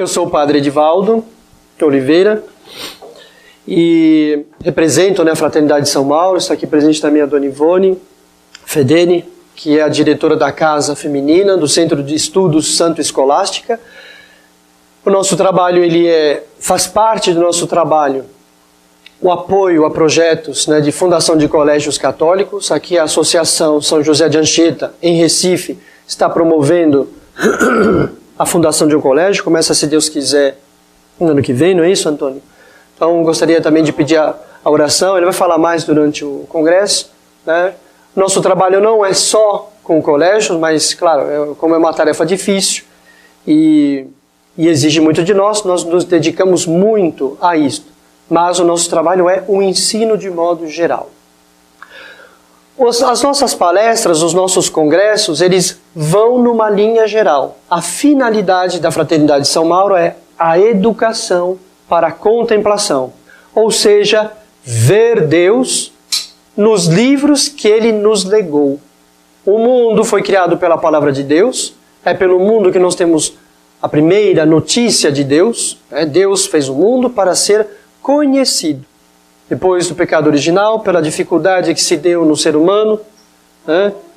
Eu sou o padre Edivaldo Oliveira e represento a Fraternidade de São Mauro. Está aqui presente também a Dona Ivone Fedeni, que é a diretora da Casa Feminina do Centro de Estudos Santo Escolástica. O nosso trabalho faz parte do nosso trabalho o apoio a projetos de fundação de colégios católicos. Aqui a Associação São José de Anchieta, em Recife, está promovendo a fundação de um colégio. Começa, se Deus quiser, no ano que vem, não é isso, Antônio? Então, gostaria também de pedir a oração. Ele vai falar mais durante o congresso, né? Nosso trabalho não é só com colégios, mas, claro, como é uma tarefa difícil e exige muito de nós nos dedicamos muito a isto. Mas o nosso trabalho é o ensino de modo geral. As nossas palestras, os nossos congressos, eles vão numa linha geral. A finalidade da Fraternidade de São Mauro é a educação para a contemplação. Ou seja, ver Deus nos livros que Ele nos legou. O mundo foi criado pela palavra de Deus. É pelo mundo que nós temos a primeira notícia de Deus. Deus fez o mundo para ser conhecido. Depois do pecado original, pela dificuldade que se deu no ser humano,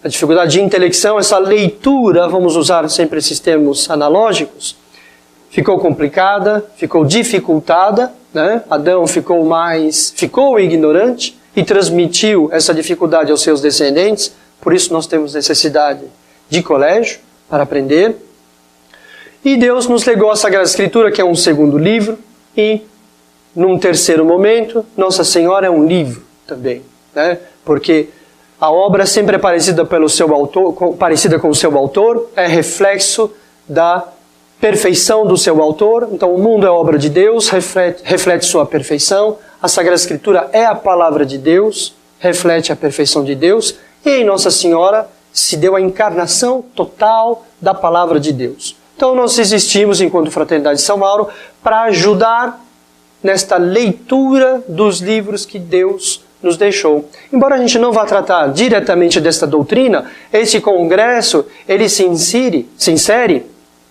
a dificuldade de intelecção, essa leitura, vamos usar sempre esses termos analógicos, ficou complicada, ficou dificultada, Adão ficou ignorante e transmitiu essa dificuldade aos seus descendentes. Por isso nós temos necessidade de colégio para aprender. E Deus nos legou a Sagrada Escritura, que é um segundo livro, e num terceiro momento, Nossa Senhora é um livro também, porque a obra sempre é parecida com o seu autor, é reflexo da perfeição do seu autor. Então o mundo é obra de Deus, reflete sua perfeição. A Sagrada Escritura é a palavra de Deus, reflete a perfeição de Deus. E em Nossa Senhora se deu a encarnação total da palavra de Deus. Então nós existimos, enquanto Fraternidade de São Mauro, para ajudar nesta leitura dos livros que Deus nos deixou. Embora a gente não vá tratar diretamente desta doutrina, esse congresso ele se insere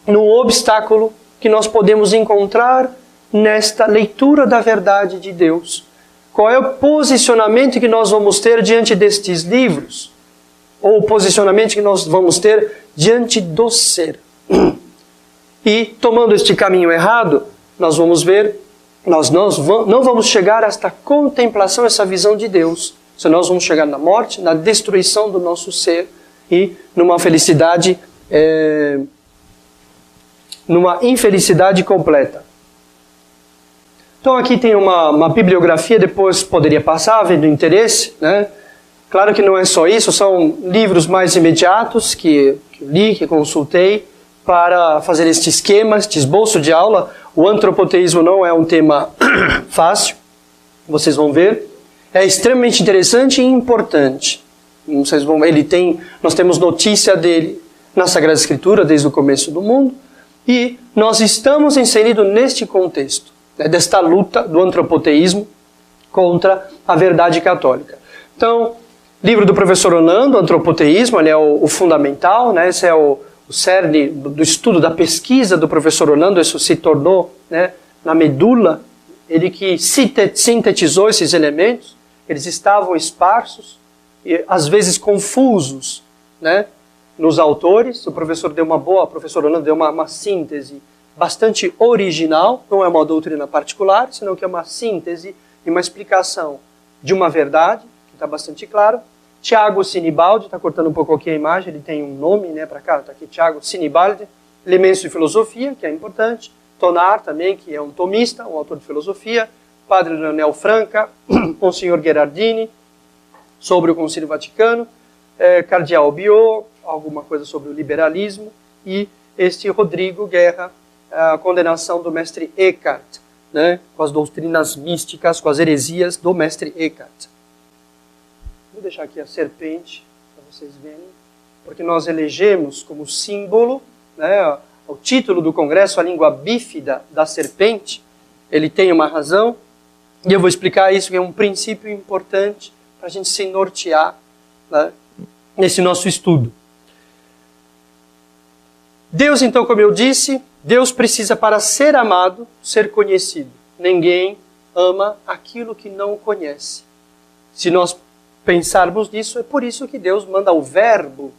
no obstáculo que nós podemos encontrar nesta leitura da verdade de Deus. Qual é o posicionamento que nós vamos ter diante destes livros? Ou o posicionamento que nós vamos ter diante do ser? E, tomando este caminho errado, nós vamos ver, nós não vamos chegar a esta contemplação, essa visão de Deus. Senão nós vamos chegar na morte, na destruição do nosso ser e numa felicidade, numa infelicidade completa. Então aqui tem uma bibliografia, depois poderia passar, havendo interesse, Claro que não é só isso, são livros mais imediatos que eu li, que consultei, para fazer este esquema, este esboço de aula. O antropoteísmo não é um tema fácil, vocês vão ver. É extremamente interessante e importante. Vocês vão ver, nós temos notícia dele na Sagrada Escritura desde o começo do mundo, e nós estamos inseridos neste contexto, desta luta do antropoteísmo contra a verdade católica. Então, livro do professor Orlando, Antropoteísmo, ele é o fundamental, esse é o cerne do estudo, da pesquisa do professor Orlando. Isso se tornou na medula, ele que sintetizou esses elementos. Eles estavam esparsos e às vezes confusos nos autores. O professor Orlando deu uma síntese bastante original, não é uma doutrina particular, senão que é uma síntese e uma explicação de uma verdade, que está bastante claro. Tiago Sinibaldi, está cortando um pouco aqui a imagem, ele tem um nome para cá, está aqui Tiago Sinibaldi, Elementos de Filosofia, que é importante. Tonar também, que é um tomista, um autor de filosofia. Padre Leonel Franca, Monsenhor Gherardini, sobre o Concílio Vaticano. Cardeal Biot, alguma coisa sobre o liberalismo. E este Rodrigo Guerra, a condenação do mestre Eckhart, com as doutrinas místicas, com as heresias do mestre Eckhart. Vou deixar aqui a serpente, para vocês verem, porque nós elegemos como símbolo, o título do congresso, a língua bífida da serpente. Ele tem uma razão, e eu vou explicar isso, que é um princípio importante para a gente se nortear nesse nosso estudo. Deus, então, como eu disse, Deus precisa, para ser amado, ser conhecido. Ninguém ama aquilo que não conhece. Se nós pensarmos nisso, é por isso que Deus manda o verbo.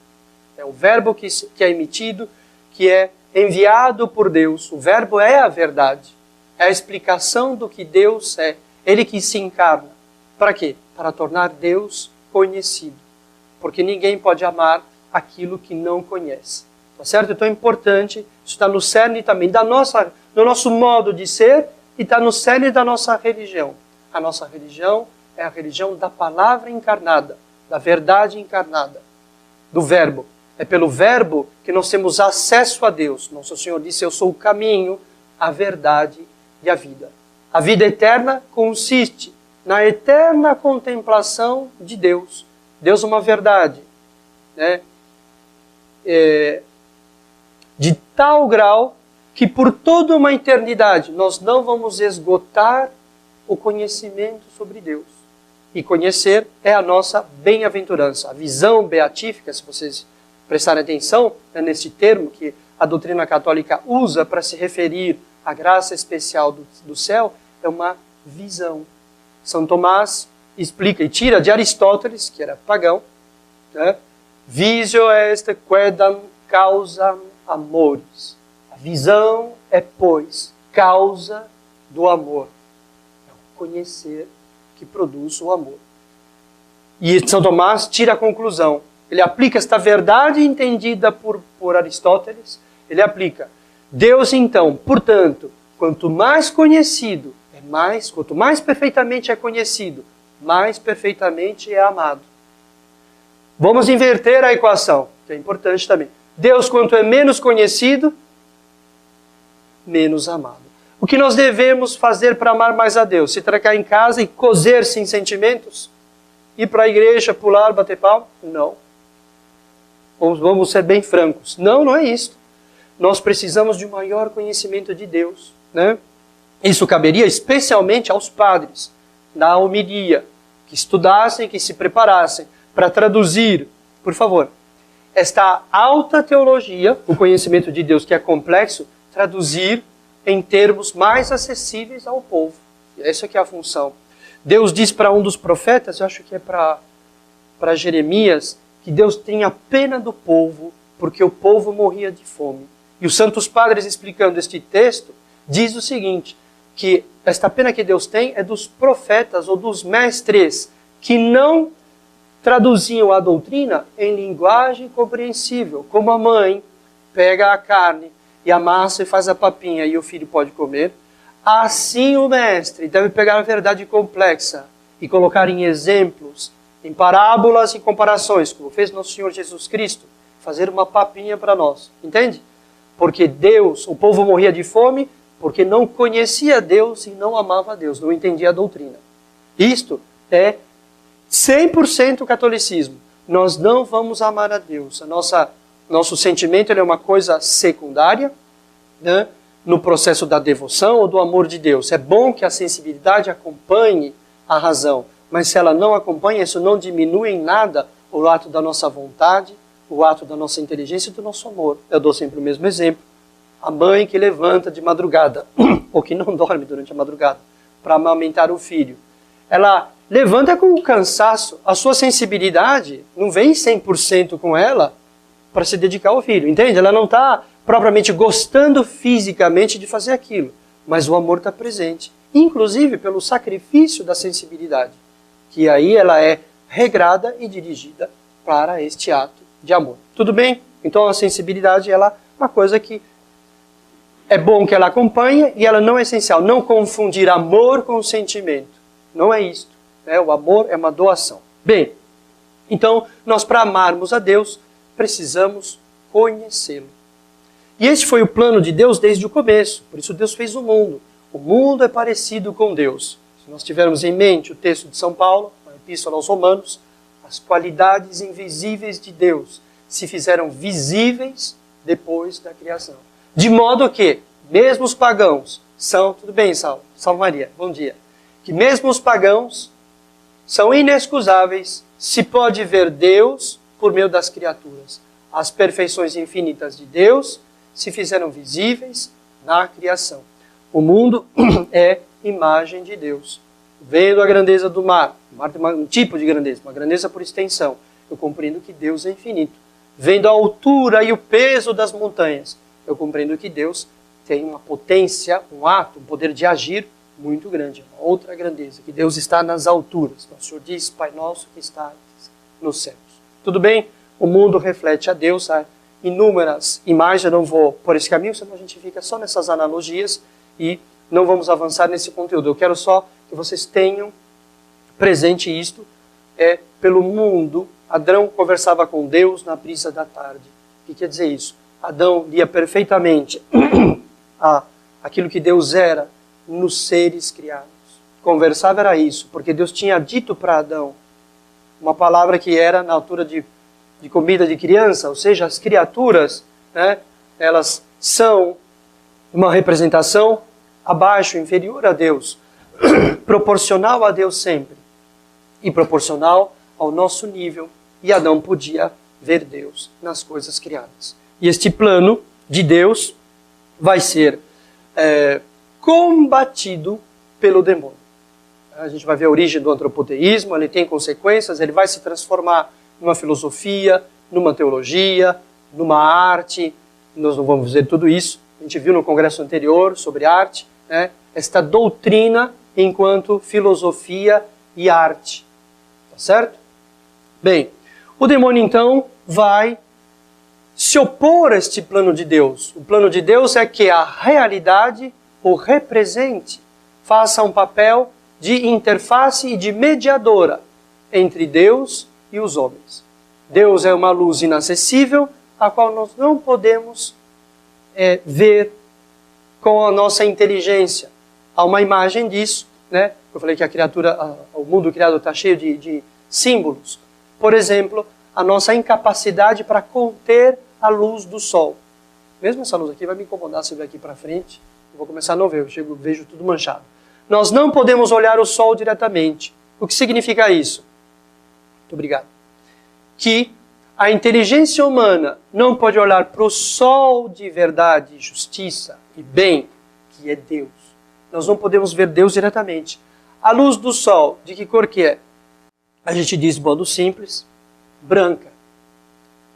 É o verbo que é emitido, que é enviado por Deus. O verbo é a verdade. É a explicação do que Deus é. Ele que se encarna. Para quê? Para tornar Deus conhecido. Porque ninguém pode amar aquilo que não conhece. Tá certo? Então é importante, isso está no cerne também do nosso modo de ser e está no cerne da nossa religião. A nossa religião é a religião da palavra encarnada, da verdade encarnada, do verbo. É pelo verbo que nós temos acesso a Deus. Nosso Senhor disse, eu sou o caminho, a verdade e a vida. A vida eterna consiste na eterna contemplação de Deus. Deus é uma verdade, né? De tal grau que por toda uma eternidade nós não vamos esgotar o conhecimento sobre Deus. E conhecer é a nossa bem-aventurança. A visão beatífica, se vocês prestarem atenção, é nesse termo que a doutrina católica usa para se referir à graça especial do céu, é uma visão. São Tomás explica e tira de Aristóteles, que era pagão, né? Visio est quaedam causam amores. A visão é, pois, causa do amor. É o conhecer que produz o amor. E São Tomás tira a conclusão. Ele aplica esta verdade entendida por Aristóteles. Ele aplica. Deus, então, portanto, quanto mais conhecido, quanto mais perfeitamente é conhecido, mais perfeitamente é amado. Vamos inverter a equação, que é importante também. Deus, quanto é menos conhecido, menos amado. O que nós devemos fazer para amar mais a Deus? Se trancar em casa e cozer-se em sentimentos? Ir para a igreja, pular, bater palma? Não. Vamos ser bem francos. Não é isso. Nós precisamos de um maior conhecimento de Deus, né? Isso caberia especialmente aos padres, da homilia, que estudassem, que se preparassem para traduzir, por favor, esta alta teologia, o conhecimento de Deus que é complexo, traduzir em termos mais acessíveis ao povo. Essa que é a função. Deus diz para um dos profetas, eu acho que é para Jeremias, que Deus tenha pena do povo, porque o povo morria de fome. E os santos padres, explicando este texto, diz o seguinte, que esta pena que Deus tem é dos profetas ou dos mestres que não traduziam a doutrina em linguagem compreensível, como a mãe pega a carne e amassa e faz a papinha e o filho pode comer. Assim o mestre deve pegar a verdade complexa e colocar em exemplos, em parábolas e comparações, como fez nosso Senhor Jesus Cristo, fazer uma papinha para nós, entende? Porque Deus, o povo morria de fome, porque não conhecia Deus e não amava a Deus, não entendia a doutrina. Isto é 100% catolicismo. Nós não vamos amar a Deus. Nosso sentimento é uma coisa secundária, né, no processo da devoção ou do amor de Deus. É bom que a sensibilidade acompanhe a razão, mas se ela não acompanha, isso não diminui em nada o ato da nossa vontade, o ato da nossa inteligência e do nosso amor. Eu dou sempre o mesmo exemplo. A mãe que levanta de madrugada, ou que não dorme durante a madrugada, para amamentar o filho. Ela levanta com o cansaço. A sua sensibilidade não vem 100% com ela para se dedicar ao filho, entende? Ela não está propriamente gostando fisicamente de fazer aquilo, mas o amor está presente, inclusive pelo sacrifício da sensibilidade, que aí ela é regrada e dirigida para este ato de amor. Tudo bem? Então a sensibilidade ela é uma coisa que é bom que ela acompanhe e ela não é essencial. Não confundir amor com sentimento. Não é isto. Né? O amor é uma doação. Bem, então nós para amarmos a Deus precisamos conhecê-lo. E esse foi o plano de Deus desde o começo. Por isso Deus fez o mundo. O mundo é parecido com Deus. Se nós tivermos em mente o texto de São Paulo, a Epístola aos Romanos, as qualidades invisíveis de Deus se fizeram visíveis depois da criação. De modo que, mesmo os pagãos são... Tudo bem, Salve Maria, bom dia. Que mesmo os pagãos são inexcusáveis se pode ver Deus por meio das criaturas. As perfeições infinitas de Deus se fizeram visíveis na criação. O mundo é imagem de Deus. Vendo a grandeza do mar, o mar tem um tipo de grandeza, uma grandeza por extensão, eu compreendo que Deus é infinito. Vendo a altura e o peso das montanhas, eu compreendo que Deus tem uma potência, um ato, um poder de agir muito grande, uma outra grandeza, que Deus está nas alturas. O Senhor diz, Pai nosso que está nos céus. Tudo bem? O mundo reflete a Deus, há inúmeras imagens, eu não vou por esse caminho, senão a gente fica só nessas analogias e não vamos avançar nesse conteúdo. Eu quero só que vocês tenham presente isto, pelo mundo, Adão conversava com Deus na brisa da tarde. O que quer dizer isso? Adão lia perfeitamente aquilo que Deus era nos seres criados. Conversava era isso, porque Deus tinha dito para Adão uma palavra que era na altura de comida de criança, ou seja, as criaturas, né, elas são uma representação abaixo, inferior a Deus, proporcional a Deus sempre, e proporcional ao nosso nível, e Adão podia ver Deus nas coisas criadas. E este plano de Deus vai ser combatido pelo demônio. A gente vai ver a origem do antropoteísmo, ele tem consequências, ele vai se transformar numa filosofia, numa teologia, numa arte. Nós não vamos ver tudo isso. A gente viu no congresso anterior sobre arte, né? Esta doutrina enquanto filosofia e arte. Tá certo? Bem, o demônio então vai se opor a este plano de Deus. O plano de Deus é que a realidade o represente, faça um papel de interface e de mediadora entre Deus e os homens. Deus é uma luz inacessível, a qual nós não podemos ver com a nossa inteligência. Há uma imagem disso, né? Eu falei que o mundo criado está cheio de símbolos. Por exemplo, a nossa incapacidade para conter a luz do sol. Mesmo essa luz aqui vai me incomodar se eu ver aqui para frente. Eu vou começar a não ver, vejo tudo manchado. Nós não podemos olhar o sol diretamente. O que significa isso? Muito obrigado. Que a inteligência humana não pode olhar para o sol de verdade, justiça e bem, que é Deus. Nós não podemos ver Deus diretamente. A luz do sol, de que cor que é? A gente diz, de modo simples, branca,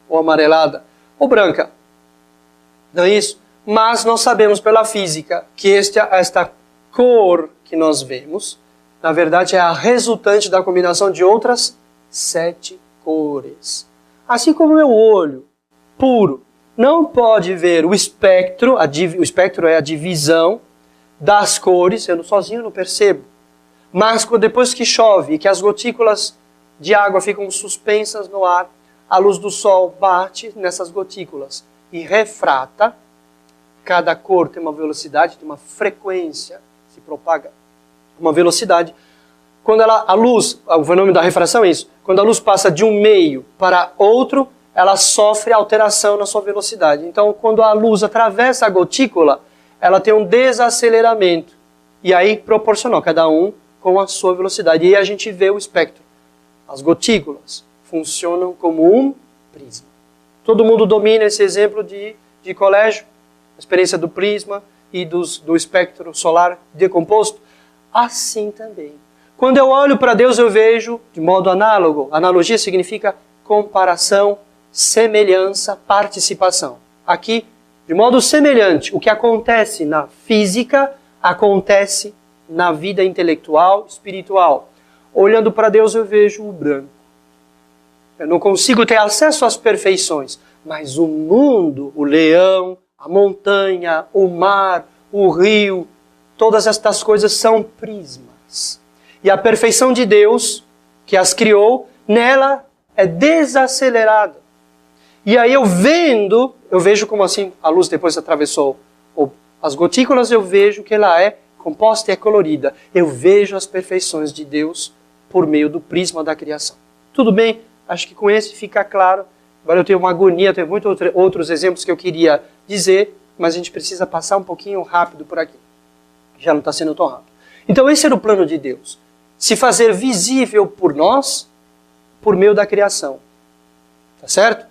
ou amarelada, ou branca. Não é isso? Mas nós sabemos pela física que esta cor que nós vemos, na verdade é a resultante da combinação de outras 7 cores. Assim como o meu olho puro não pode ver o espectro, o espectro é a divisão das cores, eu sozinho não percebo. Mas depois que chove e que as gotículas de água ficam suspensas no ar, a luz do sol bate nessas gotículas e refrata. Cada cor tem uma velocidade, tem uma frequência, se propaga uma velocidade. Quando a luz, o fenômeno da refração é isso, quando a luz passa de um meio para outro, ela sofre alteração na sua velocidade. Então, quando a luz atravessa a gotícula, ela tem um desaceleramento. E aí, proporcional, cada um com a sua velocidade. E aí a gente vê o espectro. As gotículas funcionam como um prisma. Todo mundo domina esse exemplo de colégio, a experiência do prisma e do espectro solar decomposto. Assim também. Quando eu olho para Deus, eu vejo de modo análogo. Analogia significa comparação, semelhança, participação. Aqui, de modo semelhante, o que acontece na física, acontece na vida intelectual, espiritual. Olhando para Deus, eu vejo o branco. Eu não consigo ter acesso às perfeições, mas o mundo, o leão, a montanha, o mar, o rio, todas estas coisas são prismas. E a perfeição de Deus, que as criou, nela é desacelerada. E aí eu vejo como assim a luz depois atravessou as gotículas, eu vejo que ela é composta e é colorida. Eu vejo as perfeições de Deus por meio do prisma da criação. Tudo bem? Acho que com esse fica claro. Agora eu tenho uma agonia, tenho muitos outros exemplos que eu queria dizer, mas a gente precisa passar um pouquinho rápido por aqui. Já não está sendo tão rápido. Então esse era o plano de Deus. Se fazer visível por nós, por meio da criação. Tá certo?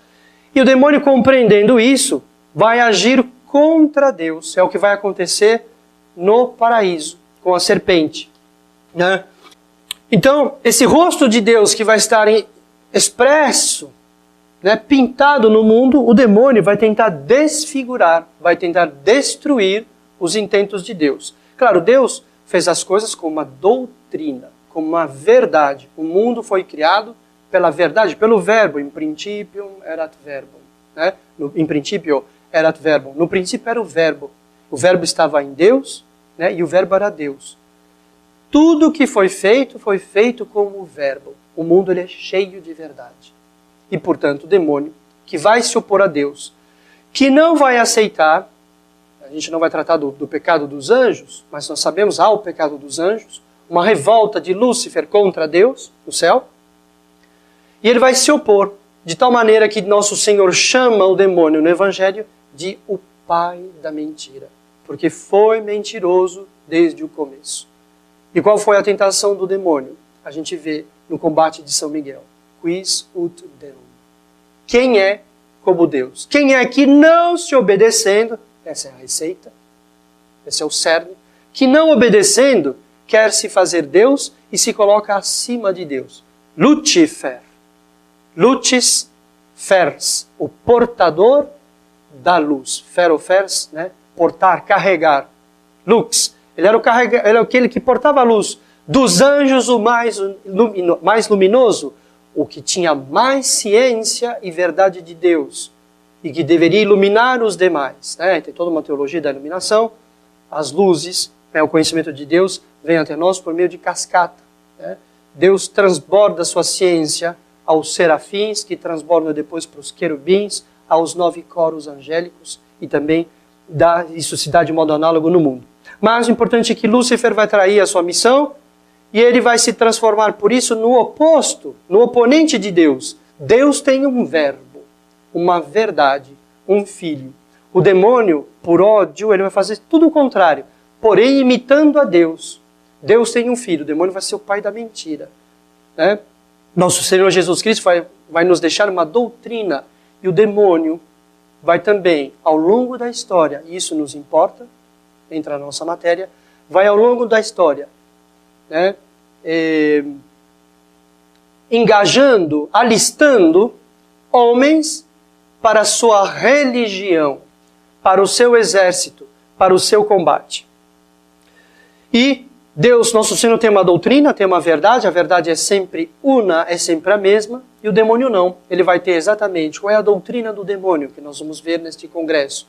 E o demônio, compreendendo isso, vai agir contra Deus. É o que vai acontecer no paraíso, com a serpente, né? Então, esse rosto de Deus que vai estar expresso, né, pintado no mundo, o demônio vai tentar desfigurar, vai tentar destruir os intentos de Deus. Claro, Deus fez as coisas como uma doutrina, como uma verdade. O mundo foi criado pela verdade, pelo verbo. In principium erat verbum, né? Em princípio erat verbum. No princípio era o verbo. O verbo estava em Deus, né? E o verbo era Deus. Tudo que foi feito como o verbo. O mundo ele é cheio de verdade. E, portanto, o demônio, que vai se opor a Deus, que não vai aceitar, a gente não vai tratar do pecado dos anjos, mas nós sabemos, há o pecado dos anjos, uma revolta de Lúcifer contra Deus, no céu, e ele vai se opor, de tal maneira que nosso Senhor chama o demônio no Evangelho de o pai da mentira, porque foi mentiroso desde o começo. E qual foi a tentação do demônio? A gente vê no combate de São Miguel. Quis ut deum. Quem é como Deus? Quem é que não se obedecendo, essa é a receita, esse é o cerne, que não obedecendo quer se fazer Deus e se coloca acima de Deus. Lucifer. Lucis fers, o portador da luz. Ferofers, né? Portar, carregar. Lux. Ele era aquele que portava a luz. Dos anjos, o mais luminoso, o que tinha mais ciência e verdade de Deus, e que deveria iluminar os demais. Né? Tem toda uma teologia da iluminação, as luzes, né? O conhecimento de Deus vem até nós por meio de cascata. Né? Deus transborda sua ciência aos serafins, que transbordam depois para os querubins, aos 9 coros angélicos, e também isso se dá de modo análogo no mundo. Mas o importante é que Lúcifer vai trair a sua missão, e ele vai se transformar, por isso, no oposto, no oponente de Deus. Deus tem um verbo, uma verdade, um filho. O demônio, por ódio, ele vai fazer tudo o contrário, porém imitando a Deus. Deus tem um filho, o demônio vai ser o pai da mentira. Né? Nosso Senhor Jesus Cristo vai nos deixar uma doutrina, e o demônio vai também, ao longo da história, e isso nos importa, entra na nossa matéria, vai ao longo da história, né, engajando, alistando homens para a sua religião, para o seu exército, para o seu combate. E Deus, nosso Senhor, tem uma doutrina, tem uma verdade, a verdade é sempre una, é sempre a mesma, e o demônio não. Ele vai ter exatamente qual é a doutrina do demônio, que nós vamos ver neste congresso.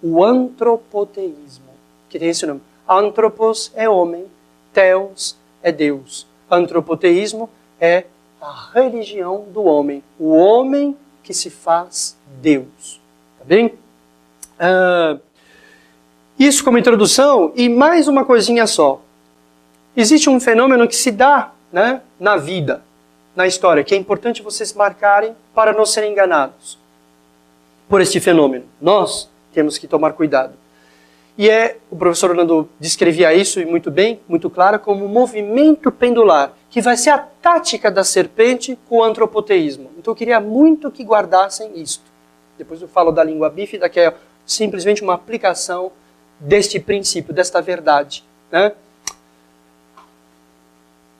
O antropoteísmo, que tem esse nome. Antropos é homem, theos é Deus. Antropoteísmo é a religião do homem. O homem que se faz Deus. Tá bem? Isso como introdução, e mais uma coisinha só. Existe um fenômeno que se dá, né, na vida, na história, que é importante vocês marcarem para não serem enganados por este fenômeno. Nós temos que tomar cuidado. E o professor Orlando descrevia isso, e muito bem, muito claro, como um movimento pendular, que vai ser a tática da serpente com o antropoteísmo. Então eu queria muito que guardassem isto. Depois eu falo da língua bífida, que é simplesmente uma aplicação deste princípio, desta verdade. Né?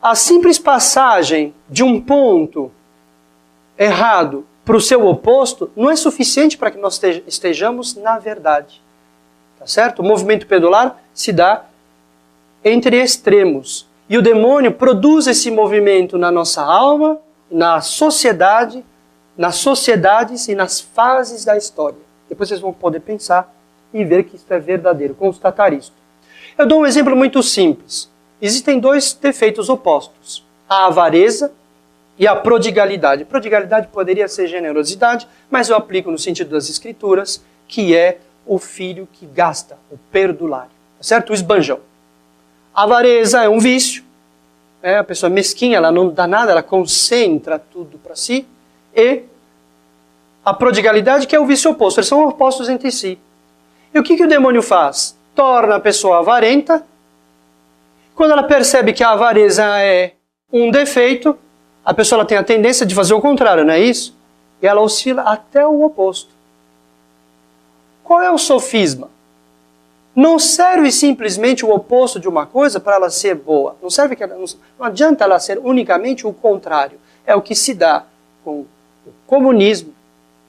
A simples passagem de um ponto errado para o seu oposto não é suficiente para que nós estejamos na verdade. Tá certo? O movimento pendular se dá entre extremos. E o demônio produz esse movimento na nossa alma, na sociedade, nas sociedades e nas fases da história. Depois vocês vão poder pensar e ver que isto é verdadeiro, constatar isto. Eu dou um exemplo muito simples. Existem 2 defeitos opostos. A avareza e a prodigalidade. Prodigalidade poderia ser generosidade, mas eu aplico no sentido das escrituras, que é o filho que gasta, o perdulário. Certo? O esbanjão. A avareza é um vício. A pessoa mesquinha, ela não dá nada, ela concentra tudo para si. E a prodigalidade, que é o vício oposto. Eles são opostos entre si. E o que o demônio faz? Torna a pessoa avarenta. Quando ela percebe que a avareza é um defeito, a pessoa ela tem a tendência de fazer o contrário, não é isso? E ela oscila até o oposto. Qual é o sofisma? Não serve simplesmente o oposto de uma coisa para ela ser boa. Não adianta ela ser unicamente o contrário. É o que se dá com o comunismo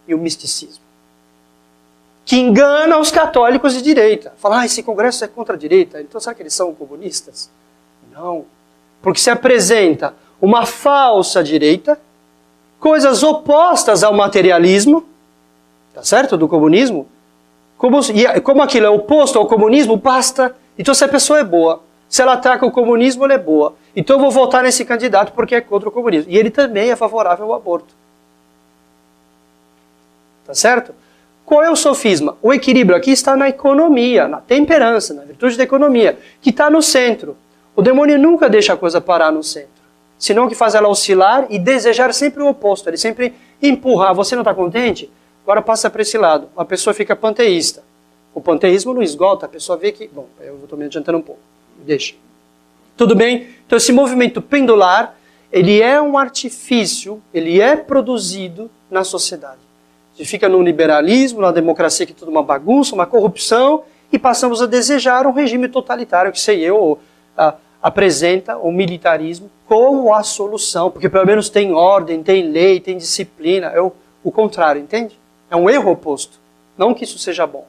e o misticismo, que engana os católicos de direita. Fala, esse congresso é contra a direita, então será que eles são comunistas? Não. Porque se apresenta uma falsa direita, coisas opostas ao materialismo, tá certo? Do comunismo. Como aquilo é oposto ao comunismo, basta. Então se a pessoa é boa, se ela ataca o comunismo, ela é boa. Então eu vou votar nesse candidato porque é contra o comunismo. E ele também é favorável ao aborto. Tá certo? Qual é o sofisma? O equilíbrio aqui está na economia, na temperança, na virtude da economia, que está no centro. O demônio nunca deixa a coisa parar no centro, senão que faz ela oscilar e desejar sempre o oposto. Ele sempre empurra. Você não está contente? Agora passa para esse lado. A pessoa fica panteísta. O panteísmo não esgota, a pessoa vê que... Bom, eu estou me adiantando um pouco. Deixa. Tudo bem? Então esse movimento pendular, ele é um artifício, ele é produzido na sociedade. A gente fica no liberalismo, na democracia, que é tudo uma bagunça, uma corrupção, e passamos a desejar um regime totalitário, que sei eu, apresenta o militarismo como a solução, porque pelo menos tem ordem, tem lei, tem disciplina. É o contrário, entende? É um erro oposto. Não que isso seja bom.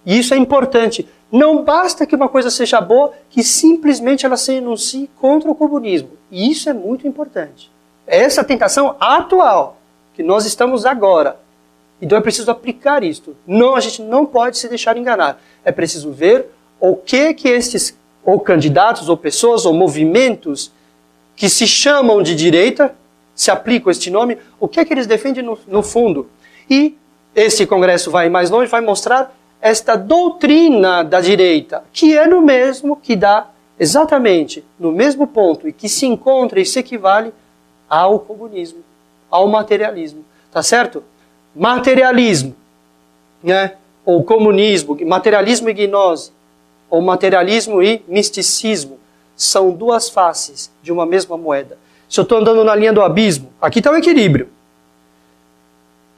E isso é importante. Não basta que uma coisa seja boa, que simplesmente ela se enuncie contra o comunismo. E isso é muito importante. É essa tentação atual, que nós estamos agora. Então é preciso aplicar isto. Não, a gente não pode se deixar enganar. É preciso ver o que estes, ou candidatos, ou pessoas, ou movimentos que se chamam de direita, se aplicam este nome, o que eles defendem no fundo. E esse congresso vai mais longe, vai mostrar esta doutrina da direita, que é no mesmo, que dá exatamente no mesmo ponto, e que se encontra e se equivale ao comunismo, ao materialismo. Tá certo? Materialismo, né? Ou comunismo, materialismo e gnose, ou materialismo e misticismo, são duas faces de uma mesma moeda. Se eu estou andando na linha do abismo, aqui está o equilíbrio.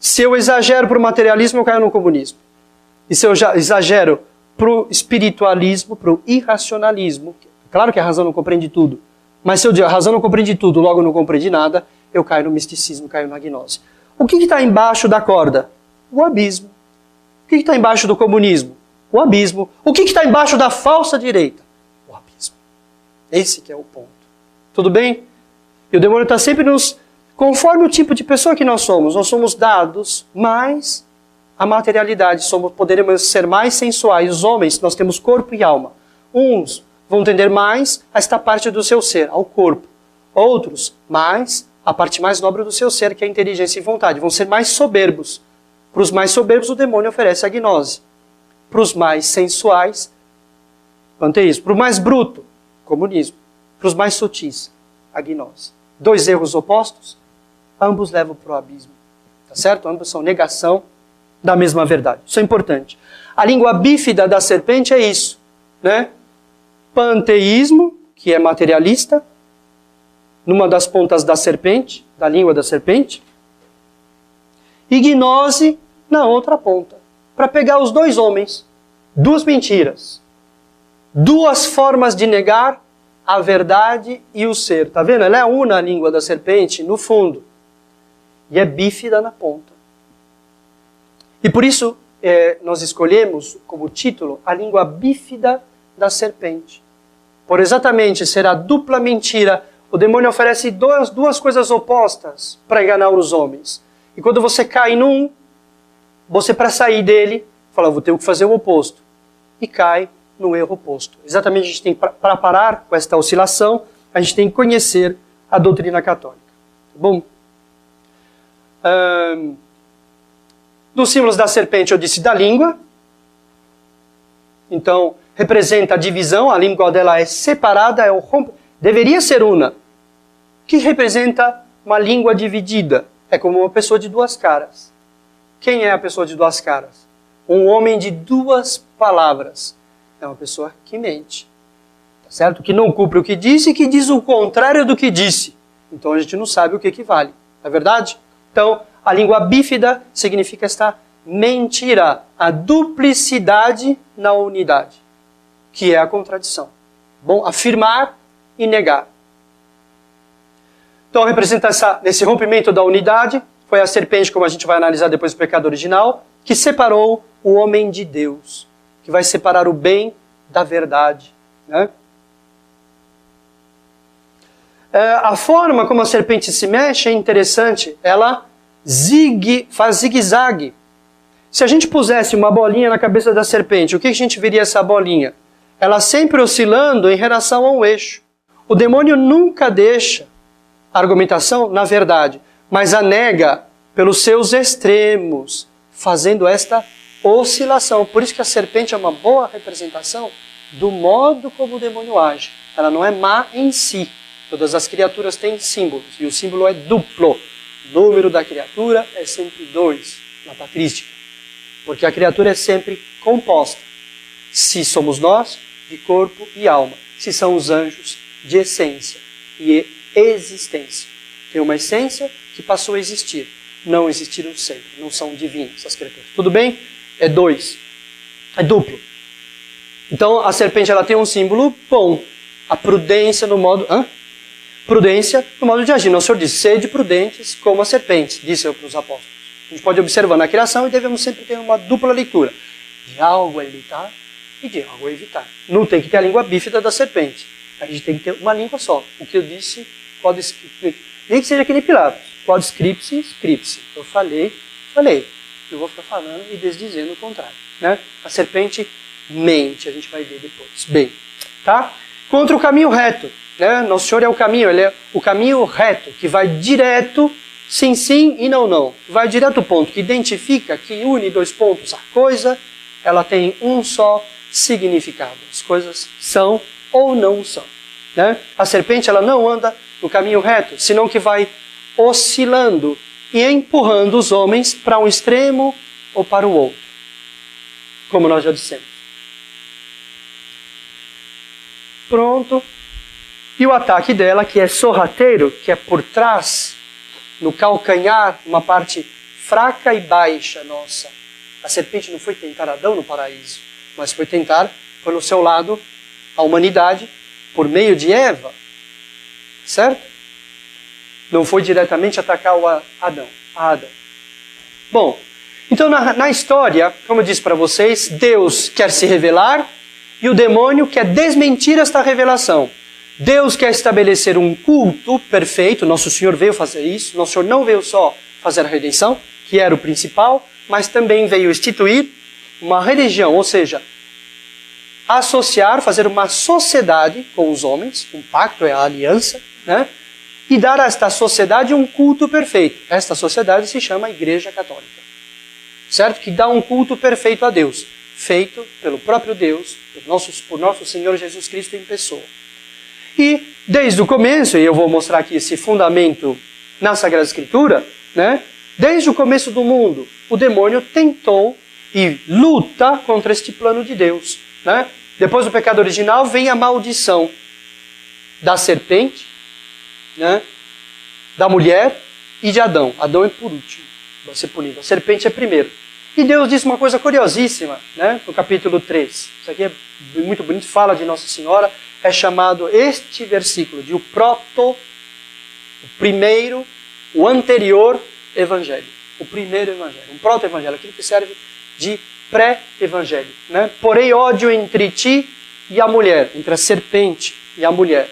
Se eu exagero para o materialismo, eu caio no comunismo. E se eu exagero para o espiritualismo, para o irracionalismo, claro que a razão não compreende tudo, mas se eu digo a razão não compreende tudo, logo não compreende nada, eu caio no misticismo, caio na gnose. O que está embaixo da corda? O abismo. O que está embaixo do comunismo? O abismo. O que está embaixo da falsa direita? O abismo. Esse que é o ponto. Tudo bem? E o demônio está sempre nos... Conforme o tipo de pessoa que nós somos dados mais a materialidade. Poderemos ser mais sensuais. Os homens, nós temos corpo e alma. Uns vão tender mais a esta parte do seu ser, ao corpo. Outros, mais a parte mais nobre do seu ser, que é a inteligência e vontade. Vão ser mais soberbos. Para os mais soberbos, o demônio oferece a gnose. Para os mais sensuais, panteísmo. Para o mais bruto, comunismo. Para os mais sutis, a gnose. Dois erros opostos, ambos levam para o abismo. Tá certo? Ambos são negação da mesma verdade. Isso é importante. A língua bífida da serpente é isso, né? Panteísmo, que é materialista, numa das pontas da serpente, da língua da serpente, e gnose na outra ponta, para pegar os dois homens, duas mentiras, duas formas de negar a verdade e o ser. Tá vendo? Ela é una a língua da serpente no fundo, e é bífida na ponta. E por isso nós escolhemos como título a língua bífida da serpente. Por exatamente ser a dupla mentira. O demônio oferece duas coisas opostas para enganar os homens. E quando você cai num, você para sair dele, fala, vou ter que fazer o oposto. E cai no erro oposto. Exatamente, a gente tem para parar com esta oscilação, a gente tem que conhecer a doutrina católica. Bom, nos símbolos da serpente eu disse da língua. Então, representa a divisão, a língua dela é separada, deveria ser una, que representa uma língua dividida. É como uma pessoa de duas caras. Quem é a pessoa de duas caras? Um homem de duas palavras. É uma pessoa que mente. Tá certo? Que não cumpre o que disse e que diz o contrário do que disse. Então a gente não sabe o que vale. Não é verdade? Então, a língua bífida significa esta mentira, a duplicidade na unidade, que é a contradição. Bom, afirmar e negar. Então, representa esse rompimento da unidade, foi a serpente, como a gente vai analisar depois do pecado original, que separou o homem de Deus, que vai separar o bem da verdade, né? A forma como a serpente se mexe é interessante. Ela faz zigue-zague. Se a gente pusesse uma bolinha na cabeça da serpente, o que a gente veria essa bolinha? Ela sempre oscilando em relação ao eixo. O demônio nunca deixa a argumentação na verdade, mas a nega pelos seus extremos, fazendo esta oscilação. Por isso que a serpente é uma boa representação do modo como o demônio age. Ela não é má em si. Todas as criaturas têm símbolos, e o símbolo é duplo. O número da criatura é sempre 2, na patrística. Porque a criatura é sempre composta. Se somos nós, de corpo e alma. Se são os anjos, de essência e existência. Tem uma essência que passou a existir. Não existiram sempre, não são divinos as criaturas. Tudo bem? É 2. É duplo. Então a serpente ela tem um símbolo bom. A prudência no modo... Prudência no modo de agir. O Senhor diz, sede prudentes como as serpentes, disse eu para os apóstolos. A gente pode observar na criação e devemos sempre ter uma dupla leitura. De algo a evitar e de algo a evitar. Não tem que ter a língua bífida da serpente. A gente tem que ter uma língua só. O que eu disse, pode escrever. Nem que seja aquele Pilatos. Pode scripse, scripse. Eu falei. Eu vou ficar falando e desdizendo o contrário. Né? A serpente mente, a gente vai ver depois. Bem, tá? Contra o caminho reto. Né? Nosso Senhor é o caminho, ele é o caminho reto, que vai direto, sim, sim e não, não. Vai direto ao ponto, que identifica, que une 2 pontos. A coisa, ela tem um só significado. As coisas são ou não são. Né? A serpente, ela não anda no caminho reto, senão que vai oscilando e empurrando os homens para um extremo ou para o outro. Como nós já dissemos. Pronto. E o ataque dela, que é sorrateiro, que é por trás, no calcanhar, uma parte fraca e baixa nossa. A serpente não foi tentar Adão no paraíso, mas foi tentar, pelo seu lado, a humanidade, por meio de Eva. Certo? Não foi diretamente atacar a Adão. Bom, então na história, como eu disse para vocês, Deus quer se revelar e o demônio quer desmentir esta revelação. Deus quer estabelecer um culto perfeito, Nosso Senhor veio fazer isso, Nosso Senhor não veio só fazer a redenção, que era o principal, mas também veio instituir uma religião, ou seja, associar, fazer uma sociedade com os homens, um pacto é a aliança, né? E dar a esta sociedade um culto perfeito. Esta sociedade se chama Igreja Católica, certo? Que dá um culto perfeito a Deus, feito pelo próprio Deus, por nosso Senhor Jesus Cristo em pessoa. E desde o começo, e eu vou mostrar aqui esse fundamento na Sagrada Escritura, né? Desde o começo do mundo, o demônio tentou e luta contra este plano de Deus. Né? Depois do pecado original vem a maldição da serpente, né? Da mulher e de Adão. Adão é por último, vai ser punido. A serpente é primeiro. E Deus diz uma coisa curiosíssima, né? No capítulo 3. Isso aqui é muito bonito, fala de Nossa Senhora. É chamado este versículo de o primeiro, o anterior evangelho. O primeiro evangelho, um proto-evangelho, aquilo que serve de pré-evangelho. Né? Porém, ódio entre ti e a mulher, entre a serpente e a mulher.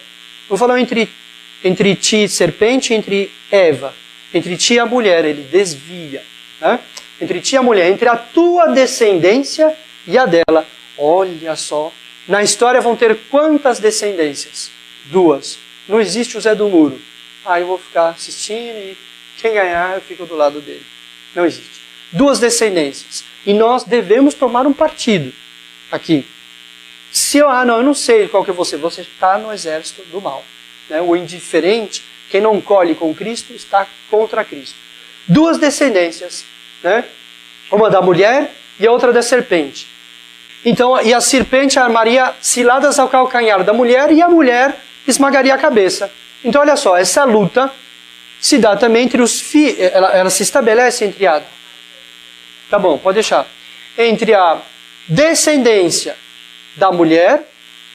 Não falou entre ti e serpente, entre Eva. Entre ti e a mulher, ele desvia. Né? Entre ti e a mulher, entre a tua descendência e a dela. Olha só. Na história vão ter quantas descendências? 2. Não existe o Zé do Muro. Eu vou ficar assistindo e quem ganhar eu fico do lado dele. Não existe. 2 descendências. E nós devemos tomar um partido aqui. Se eu não sei qual que é você está no exército do mal. Né? O indiferente, quem não colhe com Cristo, está contra Cristo. 2 descendências. Né? Uma da mulher e a outra da serpente. Então, e a serpente armaria ciladas ao calcanhar da mulher e a mulher esmagaria a cabeça. Então, olha só, essa luta se dá também entre os filhos, ela se estabelece entre Adão. Tá bom, pode deixar. Entre a descendência da mulher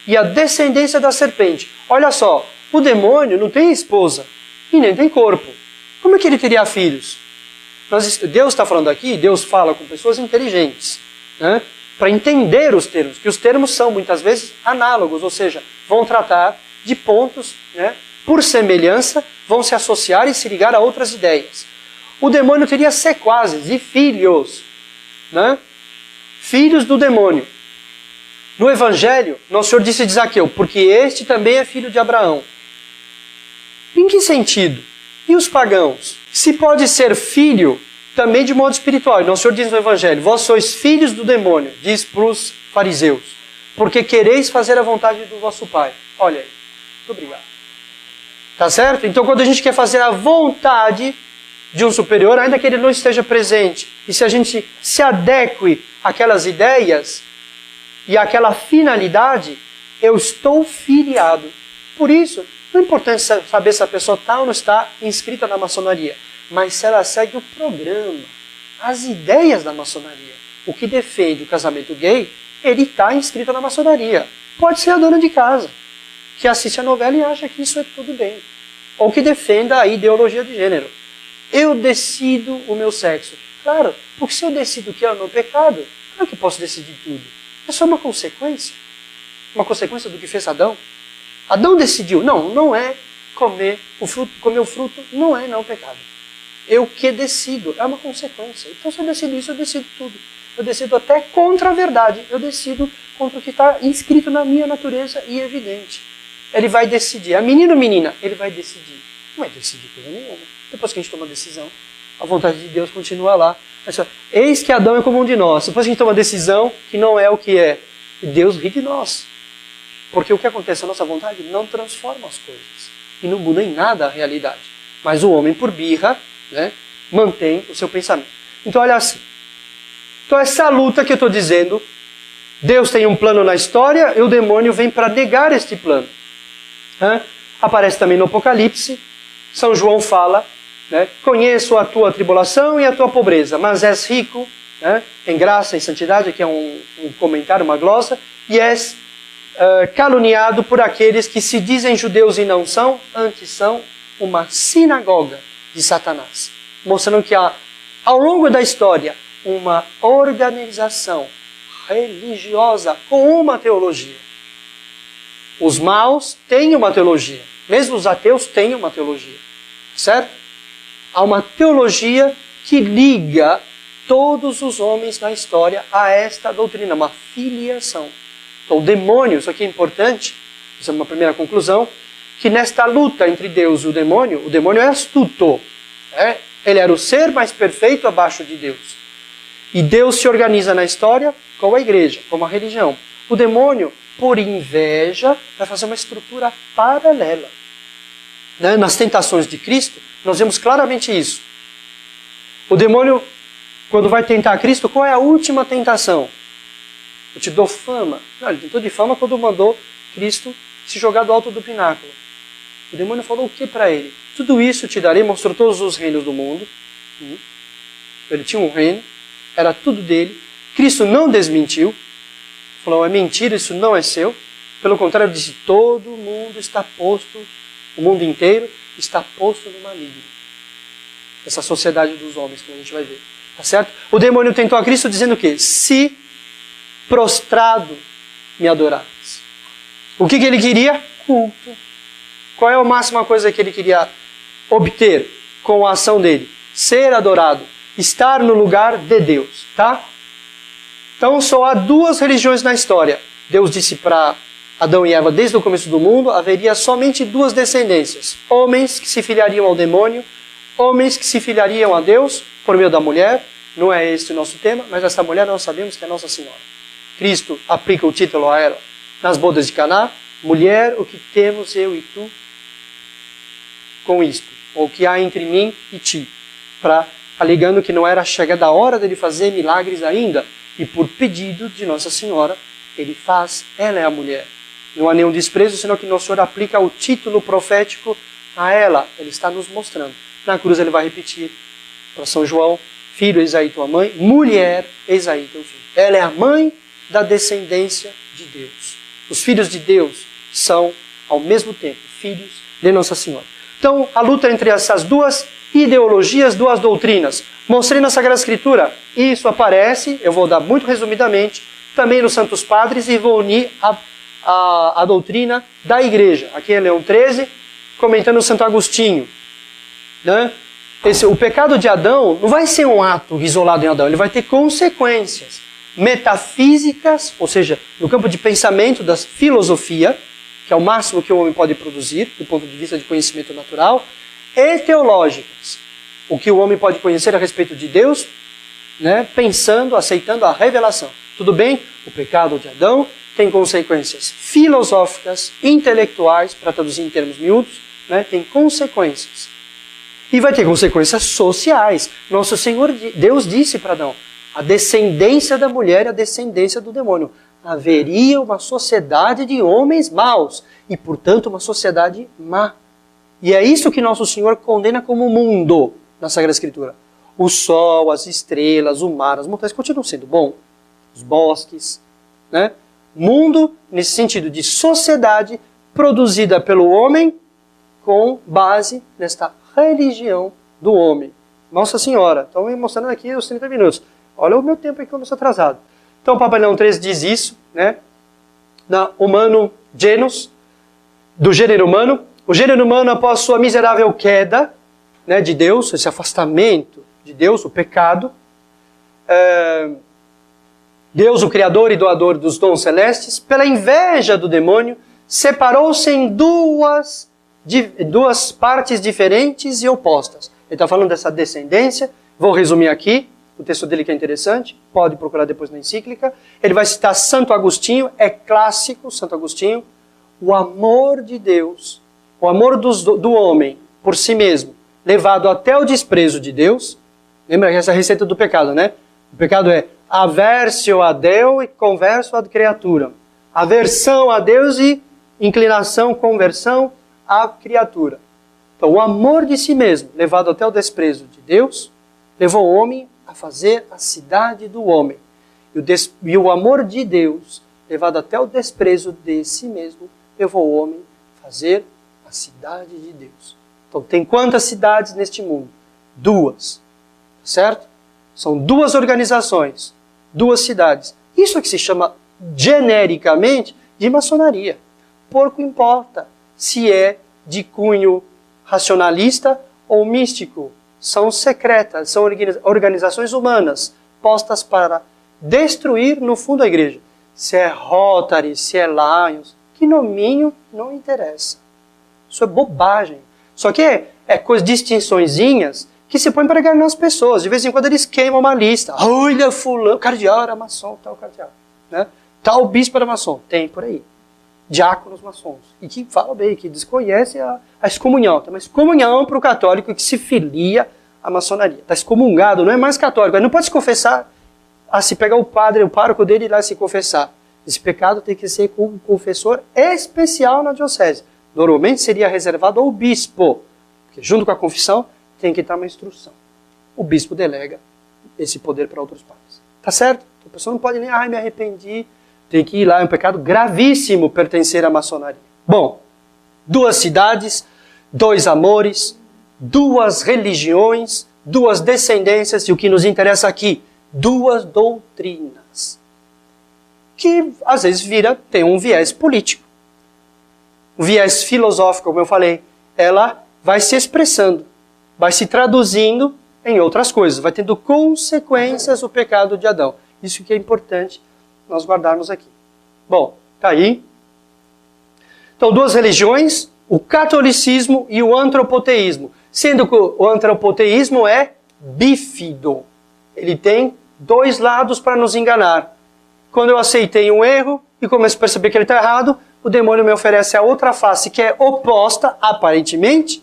e a descendência da serpente. Olha só, o demônio não tem esposa e nem tem corpo. Como é que ele teria filhos? Deus está falando aqui, Deus fala com pessoas inteligentes, né? Para entender os termos, que os termos são muitas vezes análogos, ou seja, vão tratar de pontos, né? Por semelhança, vão se associar e se ligar a outras ideias. O demônio teria sequazes e filhos, né? Filhos do demônio. No Evangelho, Nosso Senhor disse de Zaqueu, porque este também é filho de Abraão. Em que sentido? E os pagãos? Se pode ser filho também de modo espiritual. Nosso Senhor diz no Evangelho, vós sois filhos do demônio, diz para os fariseus, porque quereis fazer a vontade do vosso Pai. Olha aí, muito obrigado. Tá certo? Então quando a gente quer fazer a vontade de um superior, ainda que ele não esteja presente, e se a gente se adeque àquelas ideias e àquela finalidade, eu estou filiado. Por isso, não é importante saber se a pessoa está ou não está inscrita na maçonaria, mas se ela segue o programa, as ideias da maçonaria. O que defende o casamento gay, ele está inscrito na maçonaria. Pode ser a dona de casa, que assiste a novela e acha que isso é tudo bem. Ou que defenda a ideologia de gênero. Eu decido o meu sexo. Claro, porque se eu decido que é o meu pecado, claro que eu posso decidir tudo. É só uma consequência. Uma consequência do que fez Adão. Adão decidiu, não é comer o fruto, não é não pecado. Eu que decido, é uma consequência. Então se eu decido isso, eu decido tudo. Eu decido até contra a verdade. Eu decido contra o que está inscrito na minha natureza e evidente. Ele vai decidir. A menina ou menina, ele vai decidir. Não vai decidir coisa nenhuma. Depois que a gente toma a decisão, a vontade de Deus continua lá. Eis que Adão é como um de nós. Depois que a gente toma a decisão, que não é o que é, Deus ri de nós. Porque o que acontece, a nossa vontade não transforma as coisas. E não muda em nada a realidade. Mas o homem, por birra, né, mantém o seu pensamento. Então, olha assim. Então, essa luta que eu estou dizendo, Deus tem um plano na história e o demônio vem para negar este plano. Aparece também no Apocalipse. São João fala, né, conheço a tua tribulação e a tua pobreza, mas és rico, né, em graça e santidade, aqui é um comentário, uma glosa, e és caluniado por aqueles que se dizem judeus e não são, antes são uma sinagoga de Satanás. Mostrando que há, ao longo da história, uma organização religiosa com uma teologia. Os maus têm uma teologia. Mesmo os ateus têm uma teologia. Certo? Há uma teologia que liga todos os homens na história a esta doutrina, uma filiação. Então o demônio, isso aqui é importante, isso é uma primeira conclusão, que nesta luta entre Deus e o demônio é astuto. Ele era o ser mais perfeito abaixo de Deus. E Deus se organiza na história como a igreja, como a religião. O demônio, por inveja, vai fazer uma estrutura paralela. Nas tentações de Cristo, nós vemos claramente isso. O demônio, quando vai tentar Cristo, qual é a última tentação? Eu te dou fama. Não, ele tentou de fama quando mandou Cristo se jogar do alto do pináculo. O demônio falou o que para ele? Tudo isso te darei, mostrou todos os reinos do mundo. Ele tinha um reino, era tudo dele. Cristo não desmentiu. Falou, é mentira, isso não é seu. Pelo contrário, disse, todo mundo está posto, o mundo inteiro está posto no maligno. Essa sociedade dos homens que a gente vai ver. Tá certo? O demônio tentou a Cristo dizendo o quê? Se prostrado me adorares. O que ele queria? Culto. Qual é a máxima coisa que ele queria obter com a ação dele? Ser adorado. Estar no lugar de Deus. Tá? Então só há duas religiões na história. Deus disse para Adão e Eva, desde o começo do mundo, haveria somente duas descendências. Homens que se filiariam ao demônio, homens que se filiariam a Deus por meio da mulher. Não é este o nosso tema, mas essa mulher nós sabemos que é Nossa Senhora. Cristo aplica o título a ela nas bodas de Caná. Mulher, o que temos eu e tu com isto? Ou o que há entre mim e ti? Alegando que não era chegada a hora dele fazer milagres ainda. E por pedido de Nossa Senhora, ele faz, ela é a mulher. Não há nenhum desprezo, senão que Nosso Senhor aplica o título profético a ela. Ele está nos mostrando. Na cruz ele vai repetir para São João, Filho, eis aí tua mãe. Mulher, eis aí teu filho. Ela é a mãe da descendência de Deus. Os filhos de Deus são, ao mesmo tempo, filhos de Nossa Senhora. Então, a luta entre essas duas ideologias, duas doutrinas. Mostrei na Sagrada Escritura. Isso aparece, eu vou dar muito resumidamente, também nos Santos Padres e vou unir a doutrina da Igreja. Aqui é Leão XIII, comentando o Santo Agostinho. Né? O pecado de Adão não vai ser um ato isolado em Adão, ele vai ter consequências metafísicas, ou seja, no campo de pensamento da filosofia, que é o máximo que o homem pode produzir, do ponto de vista de conhecimento natural, e teológicas, o que o homem pode conhecer a respeito de Deus, né, pensando, aceitando a revelação. Tudo bem? O pecado de Adão tem consequências filosóficas, intelectuais, para traduzir em termos miúdos, né, tem consequências. E vai ter consequências sociais. Nosso Senhor, Deus disse para Adão, a descendência da mulher é a descendência do demônio. Haveria uma sociedade de homens maus e, portanto, uma sociedade má. E é isso que Nosso Senhor condena como mundo na Sagrada Escritura. O sol, as estrelas, o mar, as montanhas continuam sendo bom. Os bosques, né? Mundo, nesse sentido de sociedade produzida pelo homem com base nesta religião do homem. Nossa Senhora. Estão me mostrando aqui os 30 minutos. Olha o meu tempo aí que eu não sou atrasado. Então o Papa Leão XIII diz isso, né? Na Humano Genus, do gênero humano. O gênero humano, após sua miserável queda, né, de Deus, esse afastamento de Deus, o pecado, Deus, o Criador e doador dos dons celestes, pela inveja do demônio, separou-se em duas partes diferentes e opostas. Ele está falando dessa descendência, vou resumir aqui, o texto dele que é interessante, pode procurar depois na encíclica. Ele vai citar Santo Agostinho, é clássico, Santo Agostinho, o amor de Deus, o amor do homem por si mesmo, levado até o desprezo de Deus. Lembra essa receita do pecado, né? O pecado é aversio a Deus e converso ad criatura. Aversão a Deus e inclinação, conversão à criatura. Então, o amor de si mesmo, levado até o desprezo de Deus, levou o homem a fazer a cidade do homem. E o amor de Deus, levado até o desprezo de si mesmo, levou o homem a fazer a cidade de Deus. Então, tem quantas cidades neste mundo? 2. Certo? São 2 organizações, 2 cidades. Isso é que se chama, genericamente, de maçonaria. Pouco importa se é de cunho racionalista ou místico. São secretas, são organizações humanas, postas para destruir, no fundo, a igreja. Se é Rotary, se é Lions, que no mínimo não interessa. Isso é bobagem. Só que é coisas, distinçõezinhas que se põem para enganar as pessoas. De vez em quando eles queimam uma lista. Olha, fulano, cardeal era maçom, tal cardeal. Né? Tal bispo era maçom. Tem por aí. Diáconos maçons. E que falam bem, que desconhecem a excomunhão. Tem uma excomunhão para o católico que se filia à maçonaria. Está excomungado, não é mais católico. Ele não pode se confessar, se pegar o padre, o pároco dele e ir lá se confessar. Esse pecado tem que ser com um confessor especial na diocese. Normalmente seria reservado ao bispo. Porque junto com a confissão tem que estar uma instrução. O bispo delega esse poder para outros padres. Tá certo? A pessoa não pode nem, me arrependi. Tem que ir lá, é um pecado gravíssimo pertencer à maçonaria. Bom, 2 cidades, 2 amores, 2 religiões, 2 descendências, e o que nos interessa aqui, 2 doutrinas. Que às vezes tem um viés político. O viés filosófico, como eu falei, ela vai se expressando, vai se traduzindo em outras coisas, vai tendo consequências o pecado de Adão. Isso que é importante nós guardarmos aqui. Bom, tá aí. Então, 2 religiões, o catolicismo e o antropoteísmo. Sendo que o antropoteísmo é bífido. Ele tem 2 lados para nos enganar. Quando eu aceitei um erro e começo a perceber que ele está errado, o demônio me oferece a outra face que é oposta, aparentemente,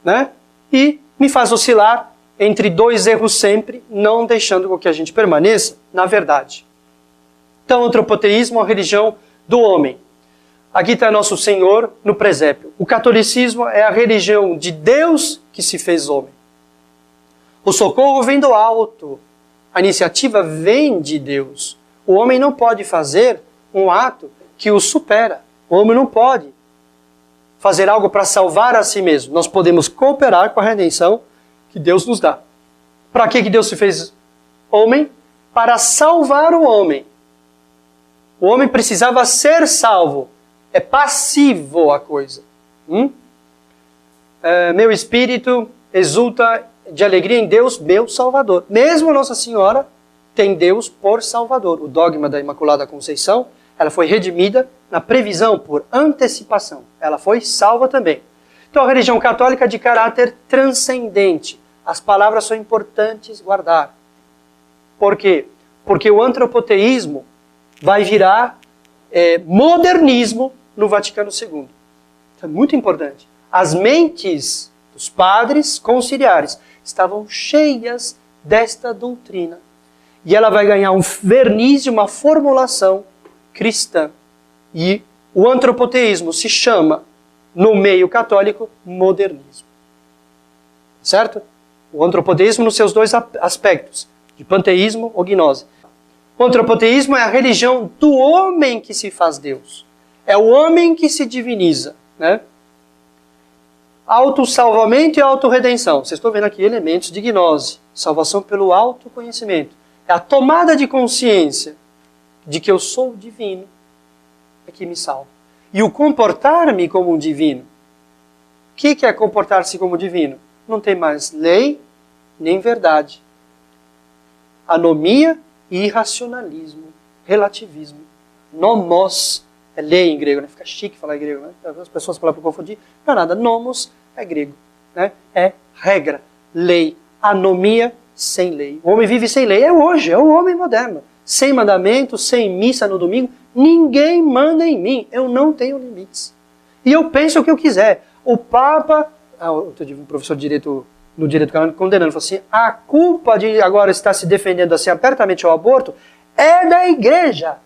né? E me faz oscilar entre 2 erros sempre, não deixando com que a gente permaneça na verdade. Então, o antropoteísmo é a religião do homem. Aqui está Nosso Senhor no presépio. O catolicismo é a religião de Deus que se fez homem. O socorro vem do alto. A iniciativa vem de Deus. O homem não pode fazer um ato que o supera. O homem não pode fazer algo para salvar a si mesmo. Nós podemos cooperar com a redenção que Deus nos dá. Para que Deus se fez homem? Para salvar o homem. O homem precisava ser salvo. É passivo a coisa. Meu espírito exulta de alegria em Deus, meu Salvador. Mesmo Nossa Senhora tem Deus por Salvador. O dogma da Imaculada Conceição, ela foi redimida na previsão, por antecipação. Ela foi salva também. Então a religião católica é de caráter transcendente. As palavras são importantes guardar. Por quê? Porque o antropoteísmo vai virar modernismo no Vaticano II. Isso é muito importante. As mentes dos padres conciliares estavam cheias desta doutrina. E ela vai ganhar um verniz e uma formulação cristã. E o antropoteísmo se chama, no meio católico, modernismo. Certo? O antropoteísmo nos seus dois aspectos, de panteísmo ou gnose. O antropoteísmo é a religião do homem que se faz Deus. É o homem que se diviniza, né? Autossalvamento e autorredenção. Vocês estão vendo aqui elementos de gnose. Salvação pelo autoconhecimento. É a tomada de consciência de que eu sou divino é que me salva. E o comportar-me como um divino. O que é comportar-se como divino? Não tem mais lei nem verdade. Anomia e irracionalismo. Relativismo. Nomos é lei em grego, né? Fica chique falar em grego, né? As pessoas falam para confundir. Não é nada. Nomos é grego, né? É regra, lei. Anomia, sem lei. O homem vive sem lei. É hoje, é o homem moderno. Sem mandamento, sem missa no domingo. Ninguém manda em mim. Eu não tenho limites. E eu penso o que eu quiser. O Papa... eu tive um professor de direito, no direito canônico condenando. Falou assim, a culpa de agora estar se defendendo assim apertamente ao aborto é da igreja.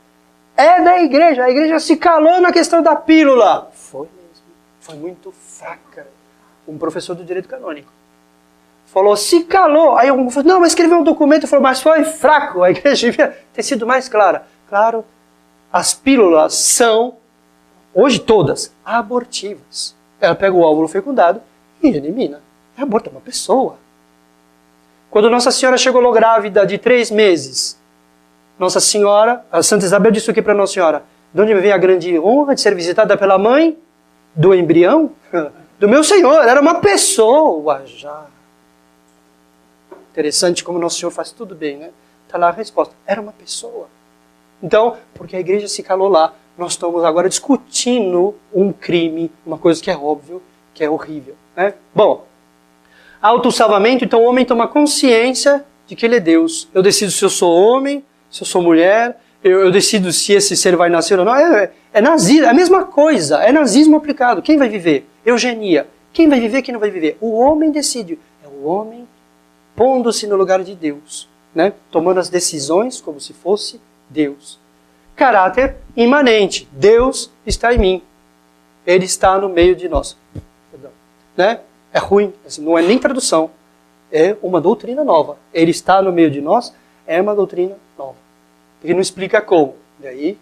É da igreja. A igreja se calou na questão da pílula. Foi mesmo. Foi muito fraca. Um professor do direito canônico falou, se calou. Aí algum falou, não, mas escreveu um documento e falou, mas foi fraco. A igreja devia ter sido mais clara. Claro, as pílulas são, hoje todas, abortivas. Ela pega o óvulo fecundado e elimina. É aborto, é uma pessoa. Quando Nossa Senhora chegou grávida de 3 meses, Nossa Senhora, a Santa Isabel disse o que para Nossa Senhora? De onde me vem a grande honra de ser visitada pela mãe do embrião? Do meu Senhor, era uma pessoa já. Interessante como Nosso Senhor faz tudo bem, né? Está lá a resposta. Era uma pessoa. Então, porque a igreja se calou lá, nós estamos agora discutindo um crime, uma coisa que é óbvio, que é horrível, né? Bom, autossalvamento, então o homem toma consciência de que ele é Deus. Eu decido se eu sou homem, se eu sou mulher, eu decido se esse ser vai nascer ou não. É nazismo, é a mesma coisa, é nazismo aplicado. Quem vai viver? Eugenia. Quem vai viver, quem não vai viver? O homem decide. É o homem pondo-se no lugar de Deus, né? Tomando as decisões como se fosse Deus. Caráter imanente. Deus está em mim. Ele está no meio de nós. Perdão. Né? É ruim, assim, não é nem tradução. É uma doutrina nova. Ele está no meio de nós, é uma doutrina nova. Porque não explica como. E aí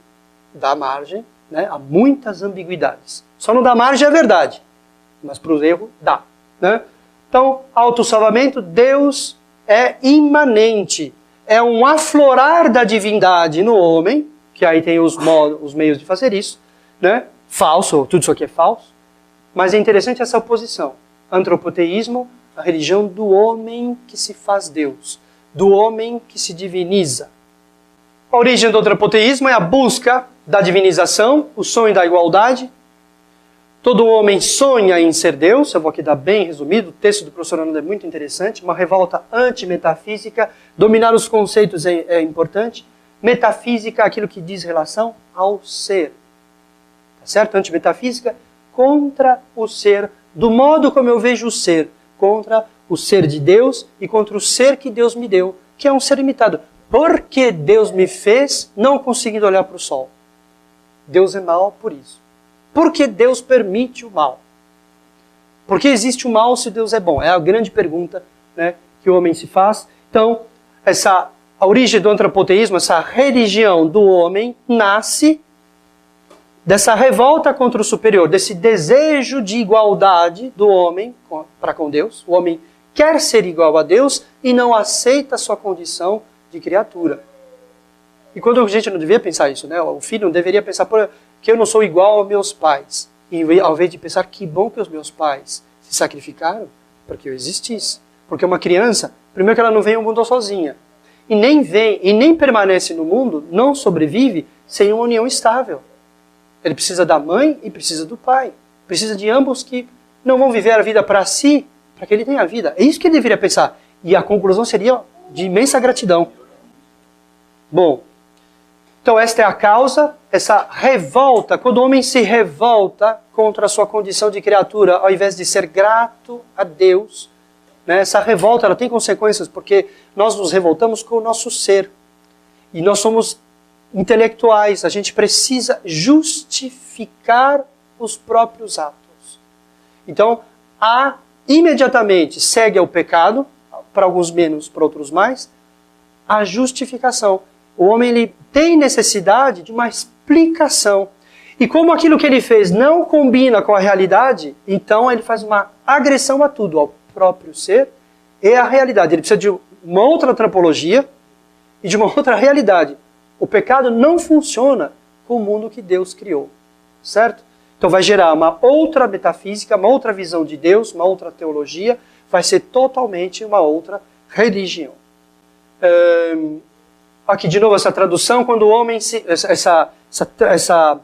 dá margem, né, a muitas ambiguidades. Só não dá margem à verdade. Mas para o erro, dá. Né? Então, autossalvamento, Deus é imanente. É um aflorar da divindade no homem, que aí tem os meios de fazer isso, né? Falso, tudo isso aqui é falso. Mas é interessante essa oposição. Antropoteísmo, a religião do homem que se faz Deus, do homem que se diviniza. A origem do antropoteísmo é a busca da divinização, o sonho da igualdade. Todo homem sonha em ser Deus, eu vou aqui dar bem resumido, o texto do professor Ananda é muito interessante, uma revolta antimetafísica, dominar os conceitos é importante. Metafísica, aquilo que diz relação ao ser. Tá certo? Antimetafísica, contra o ser, do modo como eu vejo o ser, contra o ser de Deus e contra o ser que Deus me deu, que é um ser limitado. Porque Deus me fez não conseguindo olhar para o sol? Deus é mau por isso. Porque Deus permite o mal? Por que existe o mal se Deus é bom? É a grande pergunta, né, que o homem se faz. Então, a origem do antropoteísmo, essa religião do homem, nasce dessa revolta contra o superior, desse desejo de igualdade do homem para com Deus. O homem quer ser igual a Deus e não aceita a sua condição de criatura. E quando a gente não devia pensar isso, né? O filho não deveria pensar que eu não sou igual aos meus pais. E ao invés de pensar que bom que os meus pais se sacrificaram para que eu existisse. Porque uma criança, primeiro que ela não vem ao mundo sozinha. E nem permanece no mundo, não sobrevive sem uma união estável. Ele precisa da mãe e precisa do pai. Precisa de ambos que não vão viver a vida para si, para que ele tenha a vida. É isso que ele deveria pensar. E a conclusão seria de imensa gratidão. Bom, então esta é a causa, essa revolta, quando o homem se revolta contra a sua condição de criatura, ao invés de ser grato a Deus, né, essa revolta ela tem consequências, porque nós nos revoltamos com o nosso ser. E nós somos intelectuais, a gente precisa justificar os próprios atos. Então, imediatamente segue ao pecado, para alguns menos, para outros mais, a justificação. O homem ele tem necessidade de uma explicação. E como aquilo que ele fez não combina com a realidade, então ele faz uma agressão a tudo, ao próprio ser e à realidade. Ele precisa de uma outra antropologia e de uma outra realidade. O pecado não funciona com o mundo que Deus criou, certo? Então vai gerar uma outra metafísica, uma outra visão de Deus, uma outra teologia, vai ser totalmente uma outra religião. Aqui de novo essa tradução, quando o homem essa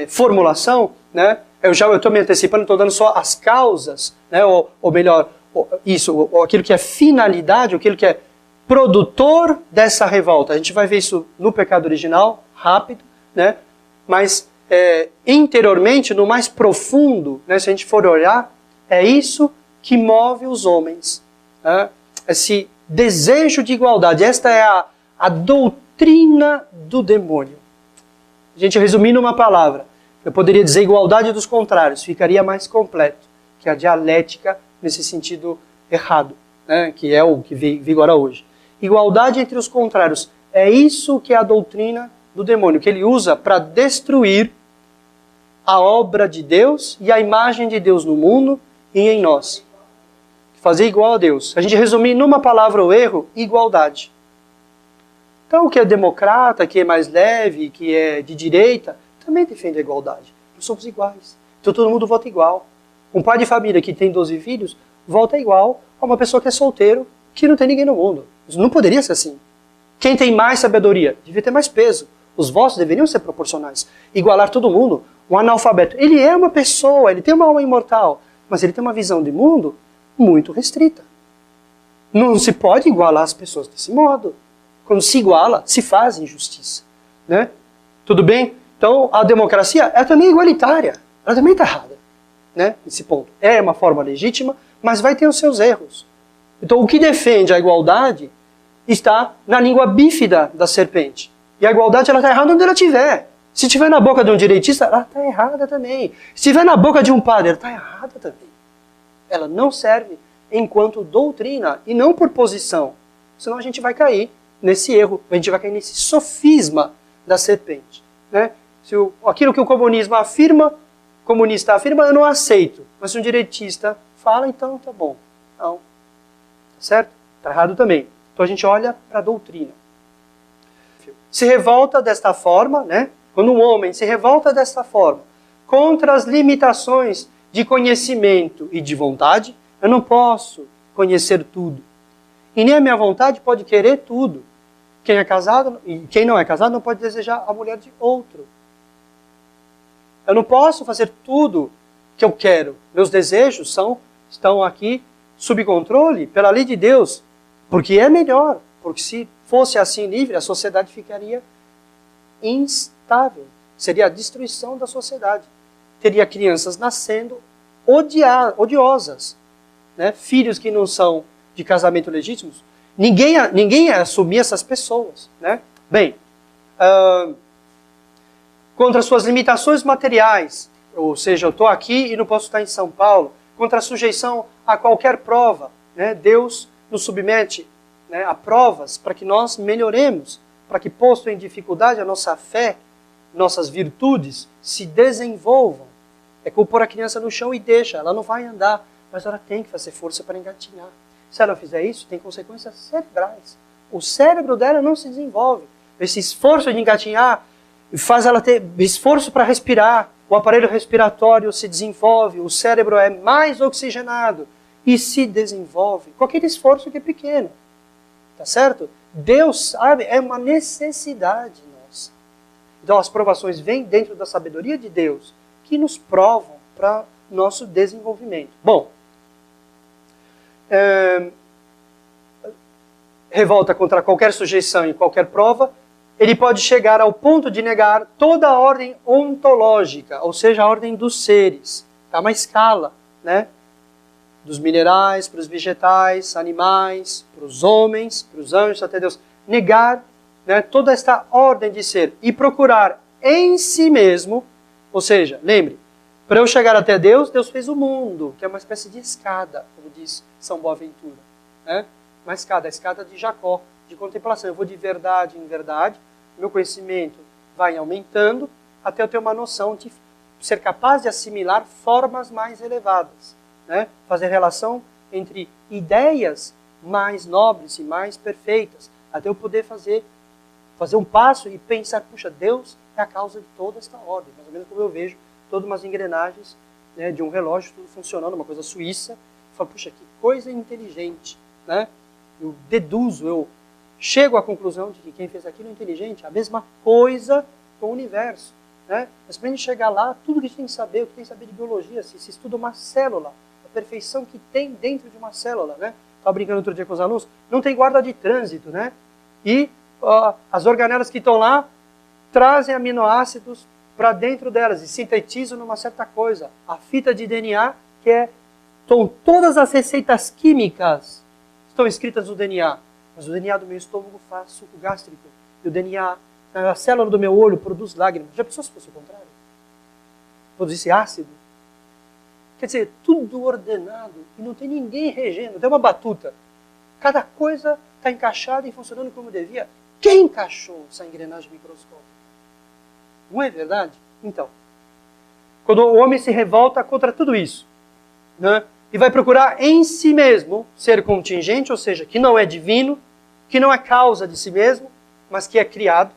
formulação, né? Eu estou me antecipando, estou dando só as causas, né? Ou melhor, aquilo que é finalidade, aquilo que é produtor dessa revolta. A gente vai ver isso no pecado original, rápido, né? Mas interiormente, no mais profundo, né? Se a gente for olhar, é isso que move os homens. Né? Esse desejo de igualdade. Esta é a doutrina do demônio. A gente resumindo uma palavra, eu poderia dizer igualdade dos contrários, ficaria mais completo, que a dialética nesse sentido errado, né? Que é o que vigora hoje. Igualdade entre os contrários. É isso que é a doutrina do demônio, que ele usa para destruir a obra de Deus e a imagem de Deus no mundo e em nós. Fazer igual a Deus. A gente resumir numa palavra o erro, igualdade. Então, o que é democrata, que é mais leve, que é de direita, também defende a igualdade. Nós somos iguais. Então todo mundo vota igual. Um pai de família que tem 12 filhos vota igual a uma pessoa que é solteiro, que não tem ninguém no mundo. Isso não poderia ser assim. Quem tem mais sabedoria devia ter mais peso. Os votos deveriam ser proporcionais. Igualar todo mundo. Um analfabeto, ele é uma pessoa, ele tem uma alma imortal, mas ele tem uma visão de mundo muito restrita. Não se pode igualar as pessoas desse modo. Quando se iguala, se faz injustiça. Né? Tudo bem? Então, a democracia é também igualitária. Ela também está errada. Né? Nesse ponto. É uma forma legítima, mas vai ter os seus erros. Então, o que defende a igualdade está na língua bífida da serpente. E a igualdade ela está errada onde ela estiver. Se estiver na boca de um direitista, ela está errada também. Se estiver na boca de um padre, ela está errada também. Ela não serve enquanto doutrina e não por posição. Senão a gente vai cair nesse erro, a gente vai cair nesse sofisma da serpente. Né? Aquilo que o comunista afirma, eu não aceito. Mas se um direitista fala, então tá bom. Não. Tá certo? Tá errado também. Então a gente olha para a doutrina. Se revolta desta forma, né? Quando um homem se revolta desta forma, contra as limitações de conhecimento e de vontade, eu não posso conhecer tudo. E nem a minha vontade pode querer tudo. Quem é casado e quem não é casado não pode desejar a mulher de outro. Eu não posso fazer tudo que eu quero. Meus desejos estão aqui sob controle pela lei de Deus, porque é melhor. Porque se fosse assim livre, a sociedade ficaria instável. Seria a destruição da sociedade. Teria crianças nascendo odiosas. Né? Filhos que não são de casamento legítimos. Ninguém ia assumir essas pessoas. Né? Bem, contra suas limitações materiais, ou seja, eu estou aqui e não posso estar em São Paulo, contra a sujeição a qualquer prova, né? Deus nos submete, né, a provas para que nós melhoremos, para que, posto em dificuldade, a nossa fé, nossas virtudes se desenvolvam. É como pôr a criança no chão e deixa, ela não vai andar, mas ela tem que fazer força para engatinhar. Se ela fizer isso, tem consequências cerebrais. O cérebro dela não se desenvolve. Esse esforço de engatinhar faz ela ter esforço para respirar, o aparelho respiratório se desenvolve, o cérebro é mais oxigenado e se desenvolve com aquele esforço que é pequeno. Tá certo? Deus sabe, é uma necessidade nossa. Então as provações vêm dentro da sabedoria de Deus, que nos provam para nosso desenvolvimento. Bom, revolta contra qualquer sujeição e qualquer prova, ele pode chegar ao ponto de negar toda a ordem ontológica, ou seja, a ordem dos seres. Está uma escala, né? Dos minerais, para os vegetais, animais, para os homens, para os anjos, até Deus. Negar, né, toda esta ordem de ser e procurar em si mesmo, ou seja, lembre, para eu chegar até Deus, Deus fez o mundo, que é uma espécie de escada, como diz São Boaventura. Né? Uma escada, a escada de Jacó, de contemplação. Eu vou de verdade em verdade, meu conhecimento vai aumentando, até eu ter uma noção de ser capaz de assimilar formas mais elevadas. Né? Fazer relação entre ideias mais nobres e mais perfeitas, até eu poder fazer um passo e pensar, puxa, Deus é a causa de toda esta ordem. Mais ou menos como eu vejo todas umas engrenagens, né, de um relógio, tudo funcionando, uma coisa suíça. Eu falo, puxa, que coisa inteligente. Né? Eu deduzo, eu chego à conclusão de que quem fez aquilo é inteligente. A mesma coisa com o universo. Né? Mas para a gente chegar lá, tudo que a gente tem que saber, o que tem que saber de biologia, se estuda uma célula, a perfeição que tem dentro de uma célula. Né? Estava brincando outro dia com os alunos, não tem guarda de trânsito, né? E as organelas que estão lá trazem aminoácidos para dentro delas e sintetizam numa certa coisa. A fita de DNA, estão todas as receitas químicas estão escritas no DNA. Mas o DNA do meu estômago faz suco gástrico. E o DNA, a célula do meu olho produz lágrimas. Já pensou se fosse o contrário? Produzisse ácido? Quer dizer, tudo ordenado e não tem ninguém regendo. Tem uma batuta. Cada coisa está encaixada e funcionando como devia. Quem encaixou essa engrenagem microscópica? Não é verdade? Então, quando o homem se revolta contra tudo isso, né, e vai procurar em si mesmo ser contingente, ou seja, que não é divino, que não é causa de si mesmo, mas que é criado,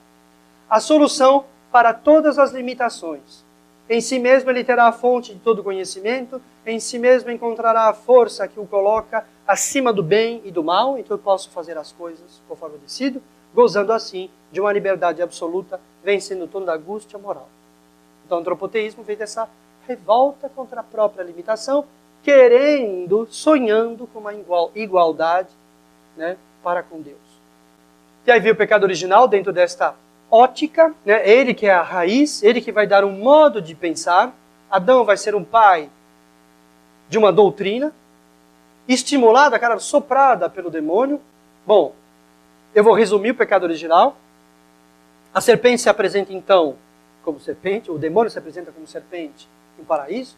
a solução para todas as limitações. Em si mesmo ele terá a fonte de todo conhecimento, em si mesmo encontrará a força que o coloca acima do bem e do mal, então eu posso fazer as coisas conforme eu decido, gozando assim de uma liberdade absoluta, vencendo toda a angústia moral. Então o antropoteísmo vem dessa revolta contra a própria limitação, querendo, sonhando com uma igualdade, né, para com Deus. E aí vem o pecado original dentro desta ótica, né? Ele que é a raiz, ele que vai dar um modo de pensar. Adão vai ser um pai de uma doutrina, estimulada, cara, soprada pelo demônio. Bom, eu vou resumir o pecado original. A serpente se apresenta então como serpente, o demônio se apresenta como serpente no paraíso,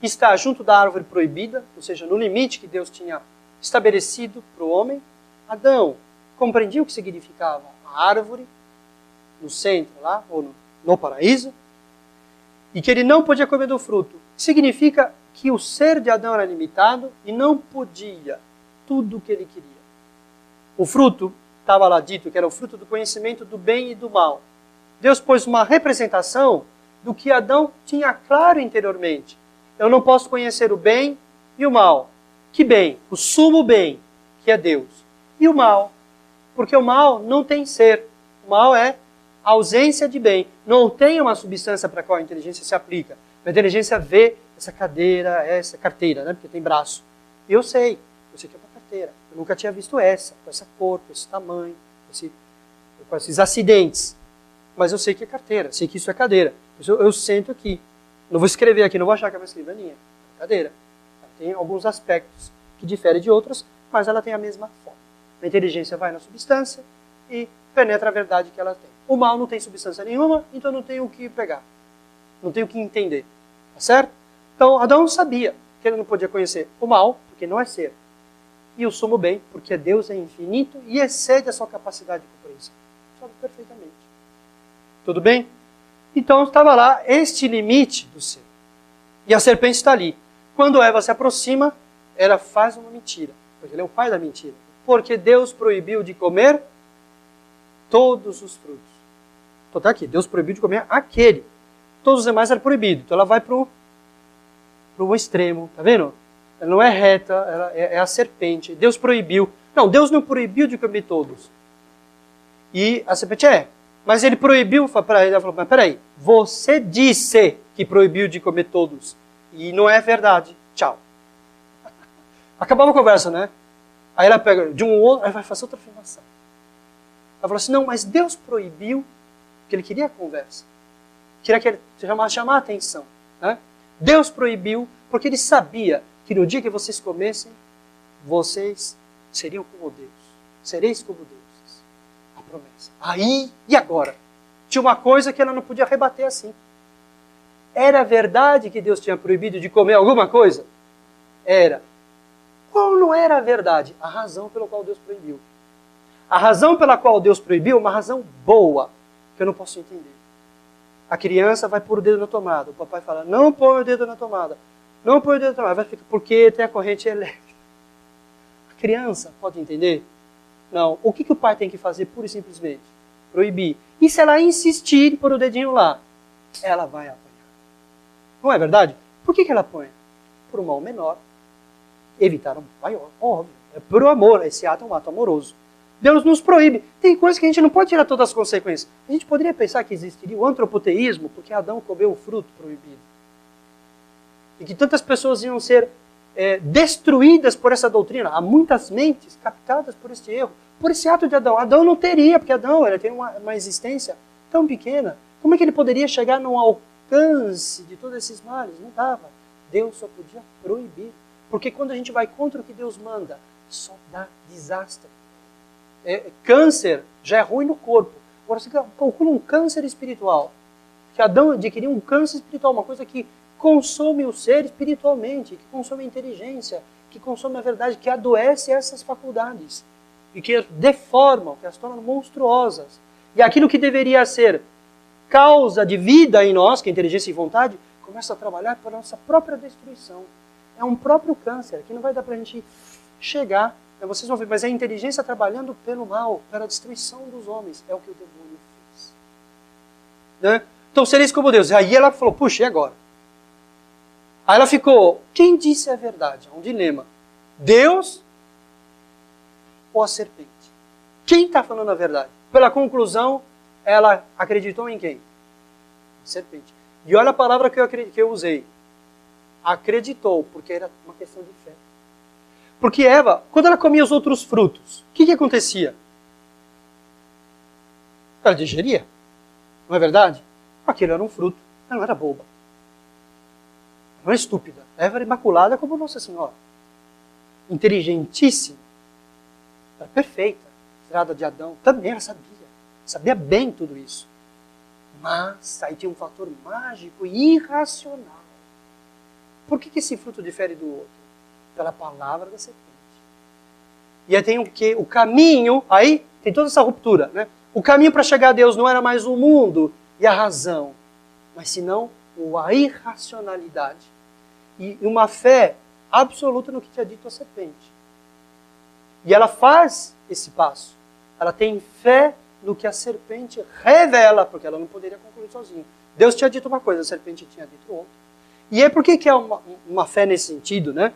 está junto da árvore proibida, ou seja, no limite que Deus tinha estabelecido para o homem. Adão compreendia o que significava a árvore, no centro lá, ou no paraíso, e que ele não podia comer do fruto. Significa que o ser de Adão era limitado e não podia tudo o que ele queria. O fruto, estava lá dito que era o fruto do conhecimento do bem e do mal. Deus pôs uma representação do que Adão tinha claro interiormente. Eu não posso conhecer o bem e o mal. Que bem? O sumo bem, que é Deus. E o mal? Porque o mal não tem ser. O mal é a ausência de bem. Não tem uma substância para a qual a inteligência se aplica. A inteligência vê essa cadeira, essa carteira, né? Porque tem braço. E eu sei que é uma carteira. Eu nunca tinha visto essa, com essa cor, com esse tamanho, com esses acidentes. Mas eu sei que é carteira, sei que isso é cadeira. Eu sento aqui. Não vou escrever aqui, não vou achar que é uma escrivaninha. É cadeira. Ela tem alguns aspectos que diferem de outros, mas ela tem a mesma forma. A inteligência vai na substância e penetra a verdade que ela tem. O mal não tem substância nenhuma, então não tem o que pegar. Não tem o que entender. Tá certo? Então, Adão sabia que ele não podia conhecer o mal, porque não é ser. e o sumo bem, porque Deus é infinito e excede a sua capacidade de compreensão. Sabe perfeitamente. Tudo bem? Então estava lá este limite do ser. E a serpente está ali. Quando Eva se aproxima, ela faz uma mentira. Porque ele é o pai da mentira. Porque Deus proibiu de comer todos os frutos. Então está aqui, Deus proibiu de comer aquele. Todos os demais eram proibidos. Então ela vai para um extremo, tá vendo? Ela não é reta, ela é a serpente. Deus proibiu. Não, Deus não proibiu de comer todos. E a serpente mas ele proibiu, ela falou, mas peraí, você disse que proibiu de comer todos. E não é verdade. Tchau. Acabava a conversa, né? Aí ela pega de um outro, aí vai fazer outra afirmação. Ela falou assim, não, mas Deus proibiu, porque ele queria a conversa. Queria que ele chamar a atenção. Né? Deus proibiu, porque ele sabia que no dia que vocês comessem, vocês seriam como Deus. Sereis como deuses. A promessa. Aí, e agora? Tinha uma coisa que ela não podia rebater assim. Era verdade que Deus tinha proibido de comer alguma coisa? Era. Qual não era a verdade? A razão pela qual Deus proibiu. A razão pela qual Deus proibiu é uma razão boa, que eu não posso entender. A criança vai pôr o dedo na tomada. O papai fala, não põe o dedo na tomada. Não põe o dedo na tomada. Vai ficar, porque tem a corrente elétrica. A criança pode entender? Não. O que o pai tem que fazer pura e simplesmente? Proibir. E se ela insistir em pôr o dedinho lá? Ela vai apanhar. Não é verdade? Por que ela apanha? Por um mal menor. Evitar um maior. Óbvio. É por amor. Esse ato é um ato amoroso. Deus nos proíbe. Tem coisas que a gente não pode tirar todas as consequências. A gente poderia pensar que existiria o antropoteísmo porque Adão comeu o fruto proibido. E que tantas pessoas iam ser destruídas por essa doutrina. Há muitas mentes captadas por este erro. Por esse ato de Adão. Adão não teria, porque Adão ele tem uma existência tão pequena. Como é que ele poderia chegar no alcance de todos esses males? Não dava. Deus só podia proibir. Porque quando a gente vai contra o que Deus manda, só dá desastre. Câncer já é ruim no corpo. Agora você calcula um câncer espiritual. Que Adão adquiriu um câncer espiritual, uma coisa que consome o ser espiritualmente, que consome a inteligência, que consome a verdade, que adoece essas faculdades. E que deformam, que as tornam monstruosas. E aquilo que deveria ser causa de vida em nós, que é inteligência e vontade, começa a trabalhar para a nossa própria destruição. É um próprio câncer, que não vai dar para a gente chegar. Vocês vão ver, mas é a inteligência trabalhando pelo mal, pela destruição dos homens. É o que o demônio fez. Né? Então sereis como Deus. Aí ela falou, puxa, e agora? Aí ela ficou, quem disse a verdade? É um dilema. Deus ou a serpente? Quem está falando a verdade? Pela conclusão, ela acreditou em quem? A serpente. E olha a palavra que eu usei. Acreditou, porque era uma questão de fé. Porque Eva, quando ela comia os outros frutos, o que acontecia? Ela digeria. Não é verdade? Aquilo era um fruto. Ela não era boba. Ela não era estúpida. Eva era imaculada como Nossa Senhora. Inteligentíssima. Era perfeita. Tirada de Adão. Também ela sabia. Sabia bem tudo isso. Mas aí tinha um fator mágico e irracional. Por que esse fruto difere do outro? Pela palavra da serpente. E aí tem o quê? O caminho, aí tem toda essa ruptura, né? O caminho para chegar a Deus não era mais o mundo e a razão, mas senão a irracionalidade e uma fé absoluta no que tinha dito a serpente. E ela faz esse passo. Ela tem fé no que a serpente revela, porque ela não poderia concluir sozinha. Deus tinha dito uma coisa, a serpente tinha dito outra. E aí por que é uma fé nesse sentido, né?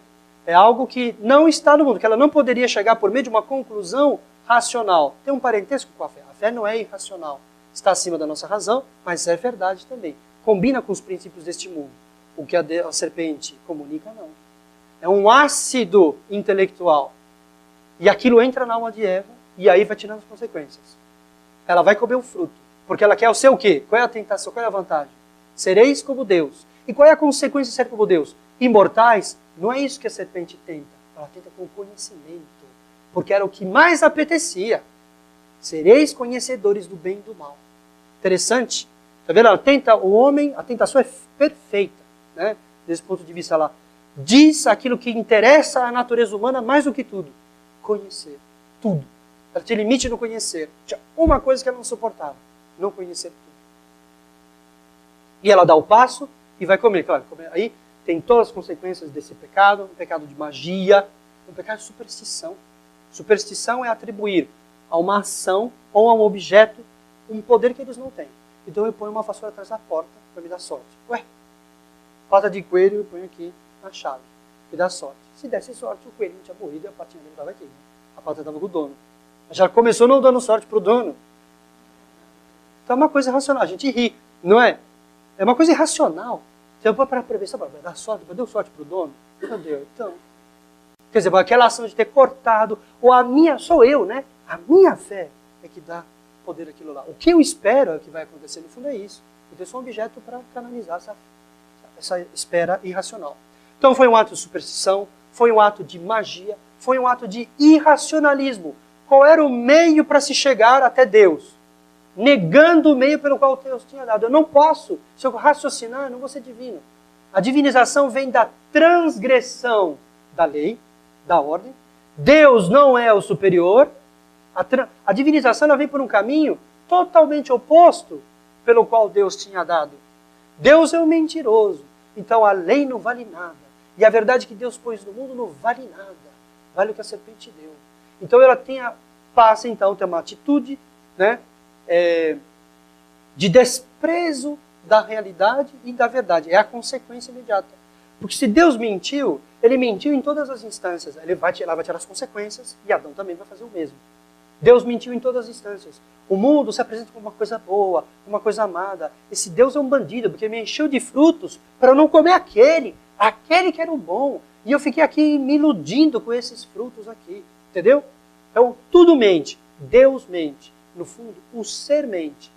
É algo que não está no mundo, que ela não poderia chegar por meio de uma conclusão racional. Tem um parentesco com a fé. A fé não é irracional. Está acima da nossa razão, mas é verdade também. Combina com os princípios deste mundo. O que a serpente comunica, não. É um ácido intelectual. E aquilo entra na alma de Eva, e aí vai tirando as consequências. Ela vai comer o fruto, porque ela quer o seu quê? Qual é a tentação? Qual é a vantagem? Sereis como Deus. E qual é a consequência de ser como Deus? Imortais? Não é isso que a serpente tenta. Ela tenta com conhecimento. Porque era o que mais apetecia. Sereis conhecedores do bem e do mal. Interessante. Está vendo? Ela tenta o homem, a tentação é perfeita. Né? Desse ponto de vista, ela diz aquilo que interessa à natureza humana mais do que tudo. conhecer tudo. Ela tinha limite no conhecer. Tinha uma coisa que ela não suportava, não conhecer tudo. E ela dá o passo e vai comer. Claro, aí tem todas as consequências desse pecado, um pecado de magia, um pecado de superstição. Superstição é atribuir a uma ação ou a um objeto um poder que eles não têm. Então eu ponho uma vassoura atrás da porta para me dar sorte. Ué, pata de coelho eu ponho aqui na chave, me dá sorte. Se desse sorte, o coelho não tinha morrido e a patinha dele estava aqui. Né? A pata estava com o dono. Mas já começou não dando sorte para o dono. Então é uma coisa irracional. A gente ri, não é? É uma coisa irracional. Você vai para ver, sabe, vai dar sorte, deu sorte para o dono? Meu Deus, então. Quer dizer, aquela ação de ter cortado, ou a minha, sou eu, né? A minha fé é que dá poder àquilo lá. O que eu espero é o que vai acontecer, no fundo é isso. Eu sou um objeto para canalizar essa espera irracional. Então foi um ato de superstição, foi um ato de magia, foi um ato de irracionalismo. Qual era o meio para se chegar até Deus? Negando o meio pelo qual Deus tinha dado. Eu não posso, se eu raciocinar, eu não vou ser divino. A divinização vem da transgressão da lei, da ordem. Deus não é o superior. A divinização ela vem por um caminho totalmente oposto pelo qual Deus tinha dado. Deus é um mentiroso, então a lei não vale nada. E a verdade que Deus pôs no mundo não vale nada. Vale o que a serpente deu. Então ela passa então a ter uma atitude, né, de desprezo da realidade e da verdade. É a consequência imediata. Porque se Deus mentiu, ele mentiu em todas as instâncias. Ela vai tirar as consequências e Adão também vai fazer o mesmo. Deus mentiu em todas as instâncias. O mundo se apresenta como uma coisa boa, uma coisa amada. Esse Deus é um bandido, porque me encheu de frutos para eu não comer aquele que era o bom. E eu fiquei aqui me iludindo com esses frutos aqui. Entendeu? Então, tudo mente. Deus mente. No fundo, o ser mente.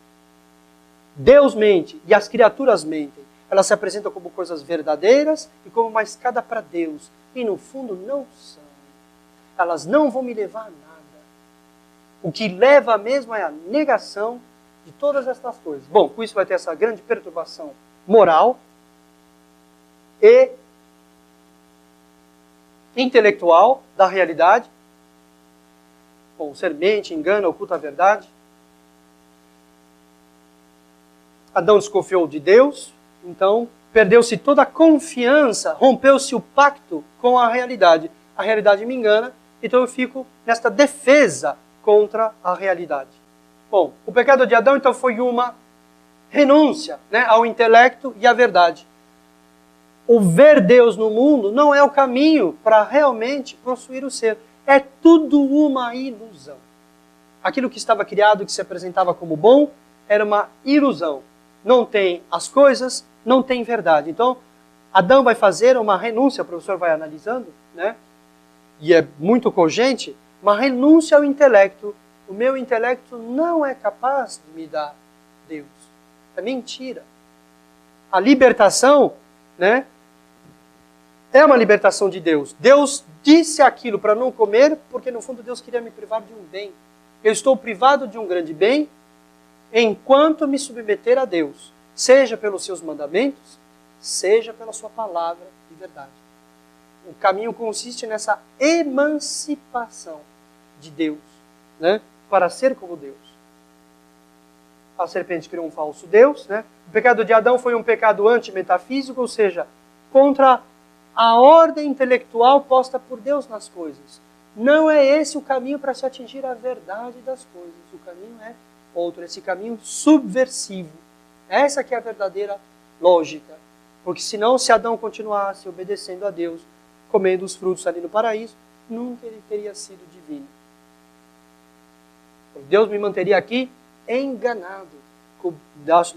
Deus mente e as criaturas mentem. Elas se apresentam como coisas verdadeiras e como uma escada para Deus. E no fundo não são. Elas não vão me levar a nada. O que leva mesmo é a negação de todas estas coisas. Bom, com isso vai ter essa grande perturbação moral e intelectual da realidade. Bom, o ser mente, engana, oculta a verdade. Adão desconfiou de Deus, então perdeu-se toda a confiança, rompeu-se o pacto com a realidade. A realidade me engana, então eu fico nesta defesa contra a realidade. Bom, o pecado de Adão então foi uma renúncia, né, ao intelecto e à verdade. O ver Deus no mundo não é o caminho para realmente possuir o ser. É tudo uma ilusão. Aquilo que estava criado, que se apresentava como bom, era uma ilusão. Não tem as coisas, não tem verdade. Então, Adão vai fazer uma renúncia, o professor vai analisando, né? E é muito cogente, uma renúncia ao intelecto. O meu intelecto não é capaz de me dar Deus. É mentira. A libertação, né, é uma libertação de Deus. Deus disse aquilo para não comer, porque no fundo Deus queria me privar de um bem. Eu estou privado de um grande bem enquanto me submeter a Deus, seja pelos seus mandamentos, seja pela sua palavra de verdade. O caminho consiste nessa emancipação de Deus, né, para ser como Deus. A serpente criou um falso Deus, né? O pecado de Adão foi um pecado antimetafísico, ou seja, contra a ordem intelectual posta por Deus nas coisas. Não é esse o caminho para se atingir a verdade das coisas. O caminho é outro, esse caminho subversivo. Essa que é a verdadeira lógica. Porque senão, se Adão continuasse obedecendo a Deus, comendo os frutos ali no paraíso, nunca ele teria sido divino. Deus me manteria aqui enganado.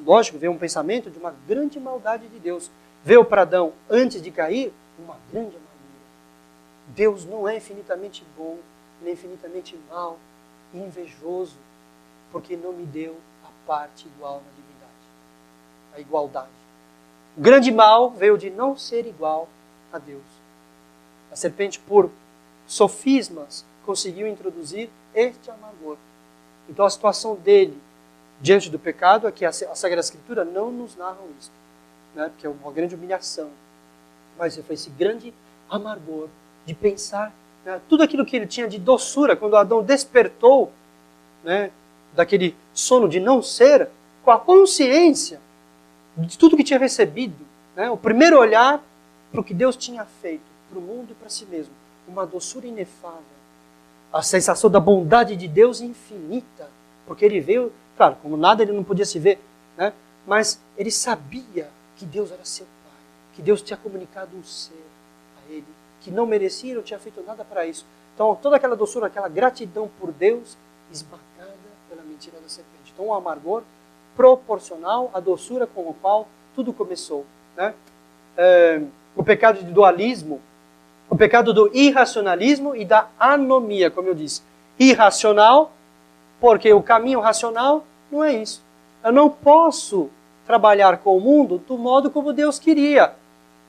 Lógico, veio um pensamento de uma grande maldade de Deus. Veio para Adão, antes de cair, uma grande amargura. Deus não é infinitamente bom, nem infinitamente mau, invejoso, porque não me deu a parte igual na divindade, a igualdade. O grande mal veio de não ser igual a Deus. A serpente, por sofismas, conseguiu introduzir este amargor. Então a situação dele diante do pecado é que a Sagrada Escritura não nos narra isso, né? Porque é uma grande humilhação. Mas foi esse grande amargor de pensar né, tudo aquilo que ele tinha de doçura, quando Adão despertou, né, daquele sono de não ser, com a consciência de tudo que tinha recebido, né, o primeiro olhar para o que Deus tinha feito, para o mundo e para si mesmo, uma doçura inefável, a sensação da bondade de Deus infinita, porque ele veio, claro, como nada ele não podia se ver, né, mas ele sabia que Deus era seu Pai, que Deus tinha comunicado um ser a ele, que não merecia e não tinha feito nada para isso. Então, toda aquela doçura, aquela gratidão por Deus, esmagada pela mentira da serpente. Então, um amargor proporcional à doçura com a qual tudo começou. Né? O pecado de dualismo, o pecado do irracionalismo e da anomia, como eu disse. Irracional, porque o caminho racional não é isso. Eu não posso trabalhar com o mundo do modo como Deus queria.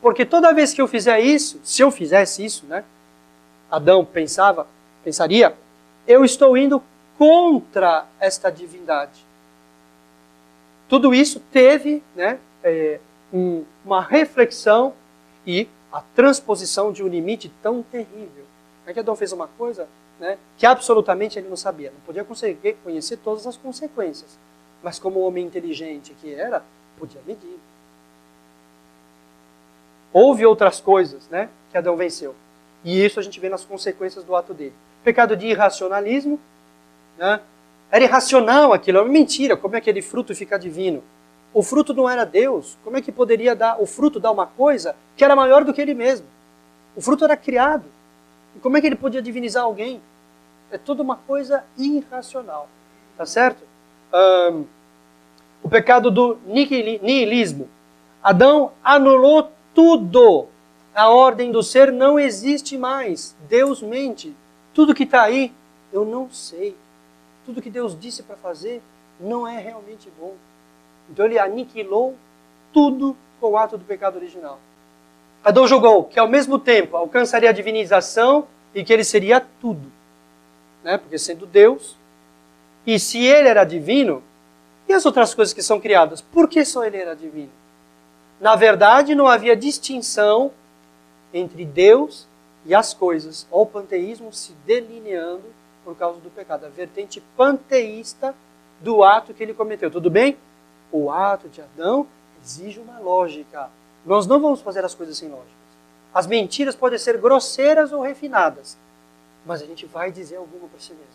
Porque toda vez que eu fizer isso, se eu fizesse isso, né, Adão pensaria, eu estou indo contra esta divindade. Tudo isso teve, né, uma reflexão e a transposição de um limite tão terrível. É que Adão fez uma coisa, né, que absolutamente ele não sabia. Não podia conseguir conhecer todas as consequências. Mas como homem inteligente que era, podia medir. Houve outras coisas, né, que Adão venceu. E isso a gente vê nas consequências do ato dele. Pecado de irracionalismo, né? Era irracional aquilo, era mentira. Como é que aquele fruto fica divino? O fruto não era Deus. Como é que poderia dar o fruto dar uma coisa que era maior do que ele mesmo? O fruto era criado. E como é que ele podia divinizar alguém? É toda uma coisa irracional. Tá certo? O pecado do niilismo. Adão anulou tudo. A ordem do ser não existe mais. Deus mente. Tudo que está aí, eu não sei. Tudo que Deus disse para fazer não é realmente bom. Então ele aniquilou tudo com o ato do pecado original. Adão julgou que ao mesmo tempo alcançaria a divinização e que ele seria tudo. Né? Porque sendo Deus, e se ele era divino, e as outras coisas que são criadas, por que só ele era divino? Na verdade, não havia distinção entre Deus e as coisas. Olha o panteísmo se delineando por causa do pecado. A vertente panteísta do ato que ele cometeu. Tudo bem? O ato de Adão exige uma lógica. Nós não vamos fazer as coisas sem lógica. As mentiras podem ser grosseiras ou refinadas, mas a gente vai dizer alguma para si mesmo.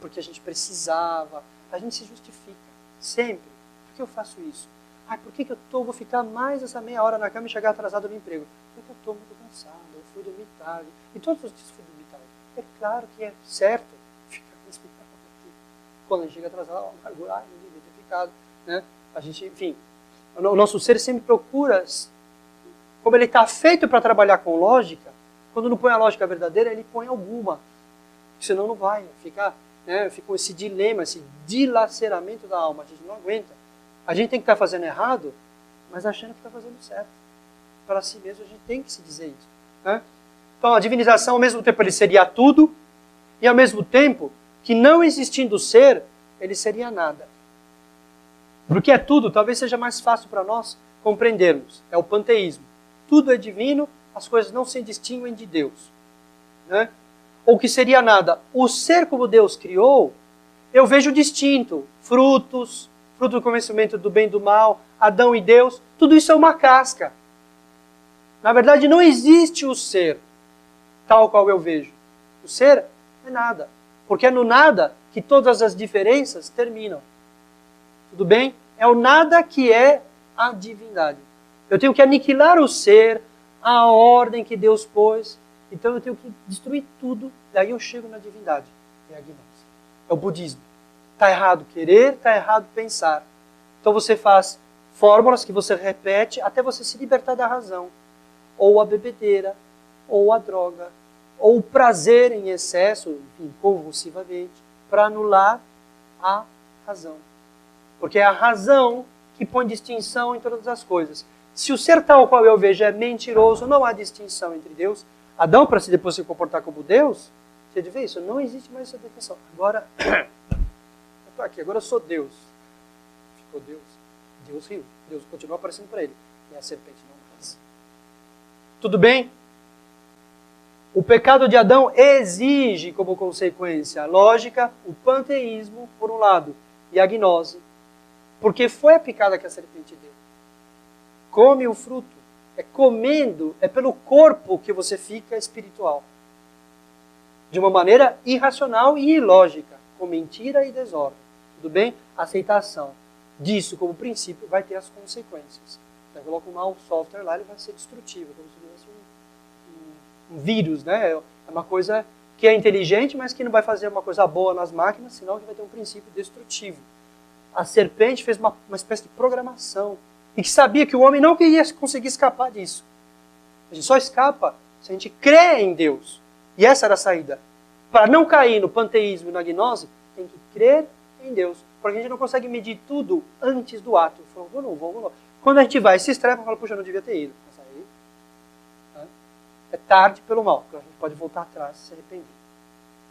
Porque a gente precisava. A gente se justifica. Sempre. Por que eu faço isso? Por que eu vou ficar mais essa meia hora na cama e chegar atrasado no emprego? Porque eu estou muito cansado, eu fui dormir tarde. E todos os dias fui dormir tarde. É claro que é certo ficar respeitado aqui. Quando a gente chega atrasado, não devia ter ficado. Né? A gente, enfim, o nosso ser sempre procura, como ele está feito para trabalhar com lógica, quando não põe a lógica verdadeira, ele põe alguma. Senão não vai ficar, né? Fica esse dilema, esse dilaceramento da alma. A gente não aguenta. A gente tem que estar fazendo errado, mas achando que está fazendo certo. Para si mesmo, a gente tem que se dizer isso. Né? Então, a divinização, ao mesmo tempo, ele seria tudo, e ao mesmo tempo, que não existindo ser, ele seria nada. Porque é tudo, talvez seja mais fácil para nós compreendermos. É o panteísmo. Tudo é divino, as coisas não se distinguem de Deus. Né? Ou que seria nada. O ser como Deus criou, eu vejo distinto. Frutos, fruto do conhecimento do bem e do mal, Adão e Deus, tudo isso é uma casca. Na verdade, não existe o ser tal qual eu vejo. O ser é nada. Porque é no nada que todas as diferenças terminam. Tudo bem? É o nada que é a divindade. Eu tenho que aniquilar o ser, a ordem que Deus pôs. Então eu tenho que destruir tudo. Daí eu chego na divindade. É a gnose. É o budismo. Está errado querer, está errado pensar. Então você faz fórmulas que você repete até você se libertar da razão. Ou a bebedeira, ou a droga, ou o prazer em excesso, enfim, convulsivamente, para anular a razão. Porque é a razão que põe distinção em todas as coisas. Se o ser tal qual eu vejo é mentiroso, não há distinção entre Deus. Adão, para depois se comportar como Deus, você vê isso, não existe mais essa definição. Agora, eu estou aqui, agora eu sou Deus. Ficou Deus. Deus riu. Deus continua aparecendo para ele. E a serpente não mais. Tudo bem? O pecado de Adão exige como consequência lógica o panteísmo, por um lado, e a gnose, porque foi a picada que a serpente deu. Come o fruto. É comendo, é pelo corpo que você fica espiritual. De uma maneira irracional e ilógica, com mentira e desordem. Tudo bem? Aceitação disso como princípio vai ter as consequências. Você coloca um mau software lá, ele vai ser destrutivo, como se tivesse um vírus, né? É uma coisa que é inteligente, mas que não vai fazer uma coisa boa nas máquinas, senão que vai ter um princípio destrutivo. A serpente fez uma espécie de programação e que sabia que o homem não queria conseguir escapar disso. A gente só escapa se a gente crê em Deus. E essa era a saída. Para não cair no panteísmo e na gnose, tem que crer em Deus. Porque a gente não consegue medir tudo antes do ato. Falou, vou não. Quando a gente vai e se estrepa, fala, puxa, eu não devia ter ido. Mas aí, é tarde pelo mal. Porque a gente pode voltar atrás e se arrepender.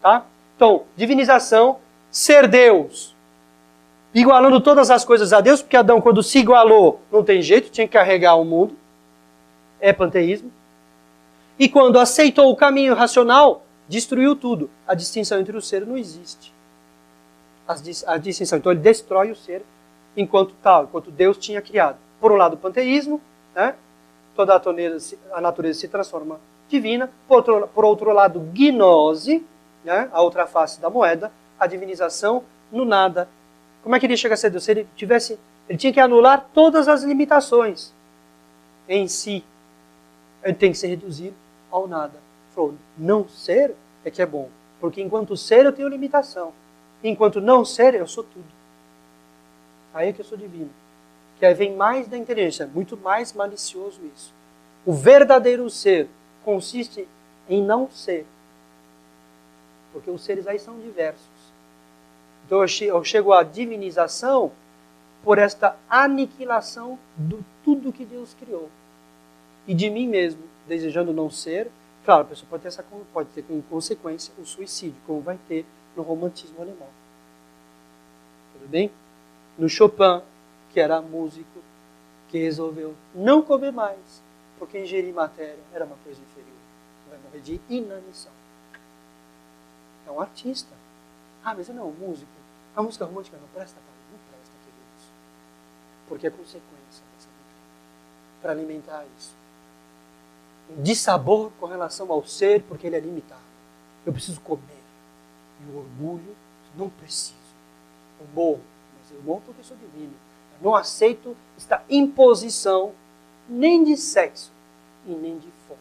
Tá? Então, divinização, ser Deus. Igualando todas as coisas a Deus, porque Adão, quando se igualou, não tem jeito, tinha que carregar o mundo. É panteísmo. E quando aceitou o caminho racional, destruiu tudo. A distinção entre o ser não existe. A distinção. Então ele destrói o ser enquanto Deus tinha criado. Por um lado, o panteísmo, né? Toda a natureza se transforma divina. Por outro lado, gnose, né? A outra face da moeda, a divinização no nada. Como é que ele chega a ser Deus? Se ele tinha que anular todas as limitações em si. Ele tem que ser reduzido ao nada. Falou, não ser é que é bom. Porque enquanto ser eu tenho limitação. Enquanto não ser, eu sou tudo. Aí é que eu sou divino. Que aí vem mais da inteligência. Muito mais malicioso isso. O verdadeiro ser consiste em não ser. Porque os seres aí são diversos. Então eu chego à divinização por esta aniquilação de tudo que Deus criou. E de mim mesmo, desejando não ser. Claro, a pessoa pode ter como consequência o suicídio, como vai ter no romantismo alemão. Tudo bem? No Chopin, que era músico, que resolveu não comer mais, porque ingerir matéria era uma coisa inferior. Vai morrer de inanição. É um artista. Mas eu não, músico. A música romântica não presta, pai? Não presta, queridos. Porque é consequência dessa música. Para alimentar isso. Um dissabor com relação ao ser, porque ele é limitado. Eu preciso comer. E o orgulho, não preciso. Eu morro. Mas eu morro porque sou divino. Eu não aceito esta imposição nem de sexo e nem de fome.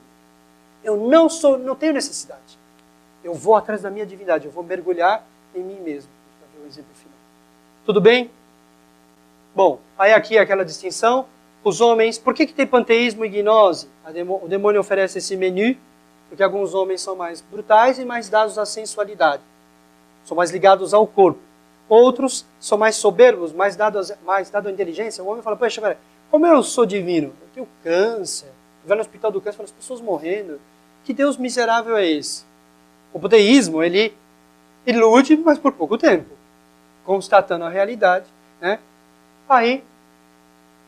Eu não tenho necessidade. Eu vou atrás da minha divindade. Eu vou mergulhar em mim mesmo. Para ver o exemplo final. Tudo bem? Bom, aí aqui aquela distinção. Os homens, por que tem panteísmo e gnose? O demônio oferece esse menu, porque alguns homens são mais brutais e mais dados à sensualidade. São mais ligados ao corpo. Outros são mais soberbos, mais dados à inteligência. O homem fala, poxa, pera, como eu sou divino? Eu tenho câncer. Vai no hospital do câncer, fala, as pessoas morrendo. Que Deus miserável é esse? O panteísmo, ele ilude, mas por pouco tempo. Constatando a realidade, né? Aí,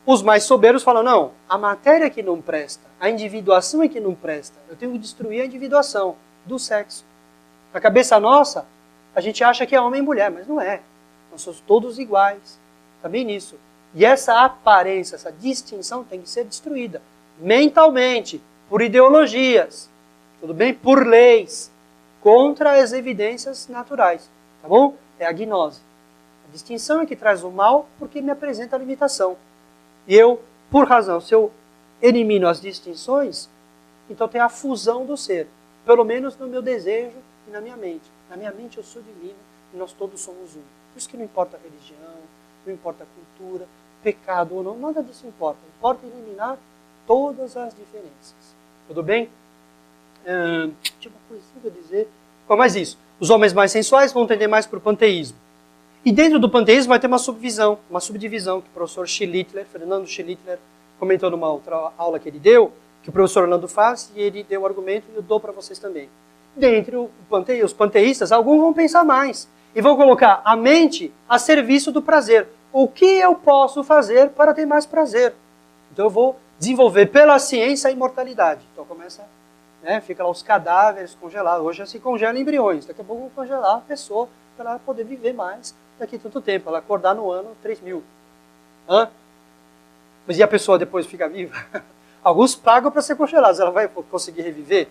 os mais soberbos falam, não, a matéria que não presta, a individuação é que não presta. Eu tenho que destruir a individuação do sexo. Na cabeça nossa, a gente acha que é homem e mulher, mas não é. Nós somos todos iguais. Também nisso. E essa aparência, essa distinção tem que ser destruída. Mentalmente, por ideologias, tudo bem? Por leis, contra as evidências naturais. Tá bom? É a gnose. A distinção é que traz o mal porque me apresenta a limitação. E eu, por razão, se eu elimino as distinções, então tem a fusão do ser. Pelo menos no meu desejo e na minha mente. Na minha mente eu sou divino e nós todos somos um. Por isso que não importa a religião, não importa a cultura, pecado ou não, nada disso importa. Importa eliminar todas as diferenças. Tudo bem? Tinha uma coisinha a dizer. Bom, mas isso. Os homens mais sensuais vão tender mais para o panteísmo. E dentro do panteísmo vai ter uma subdivisão, que o professor Schlittler, Fernando Schlittler, comentou numa outra aula que ele deu, que o professor Orlando faz, e ele deu o argumento e eu dou para vocês também. Dentre os panteístas, alguns vão pensar mais e vão colocar a mente a serviço do prazer. O que eu posso fazer para ter mais prazer? Então eu vou desenvolver pela ciência a imortalidade. Então começa né? Fica lá os cadáveres congelados. Hoje já se congela embriões. Daqui a pouco vão congelar a pessoa para ela poder viver mais daqui a tanto tempo. Ela acordar no ano 3000. Hã? Mas e a pessoa depois fica viva? Alguns pagam para ser congelados. Ela vai conseguir reviver?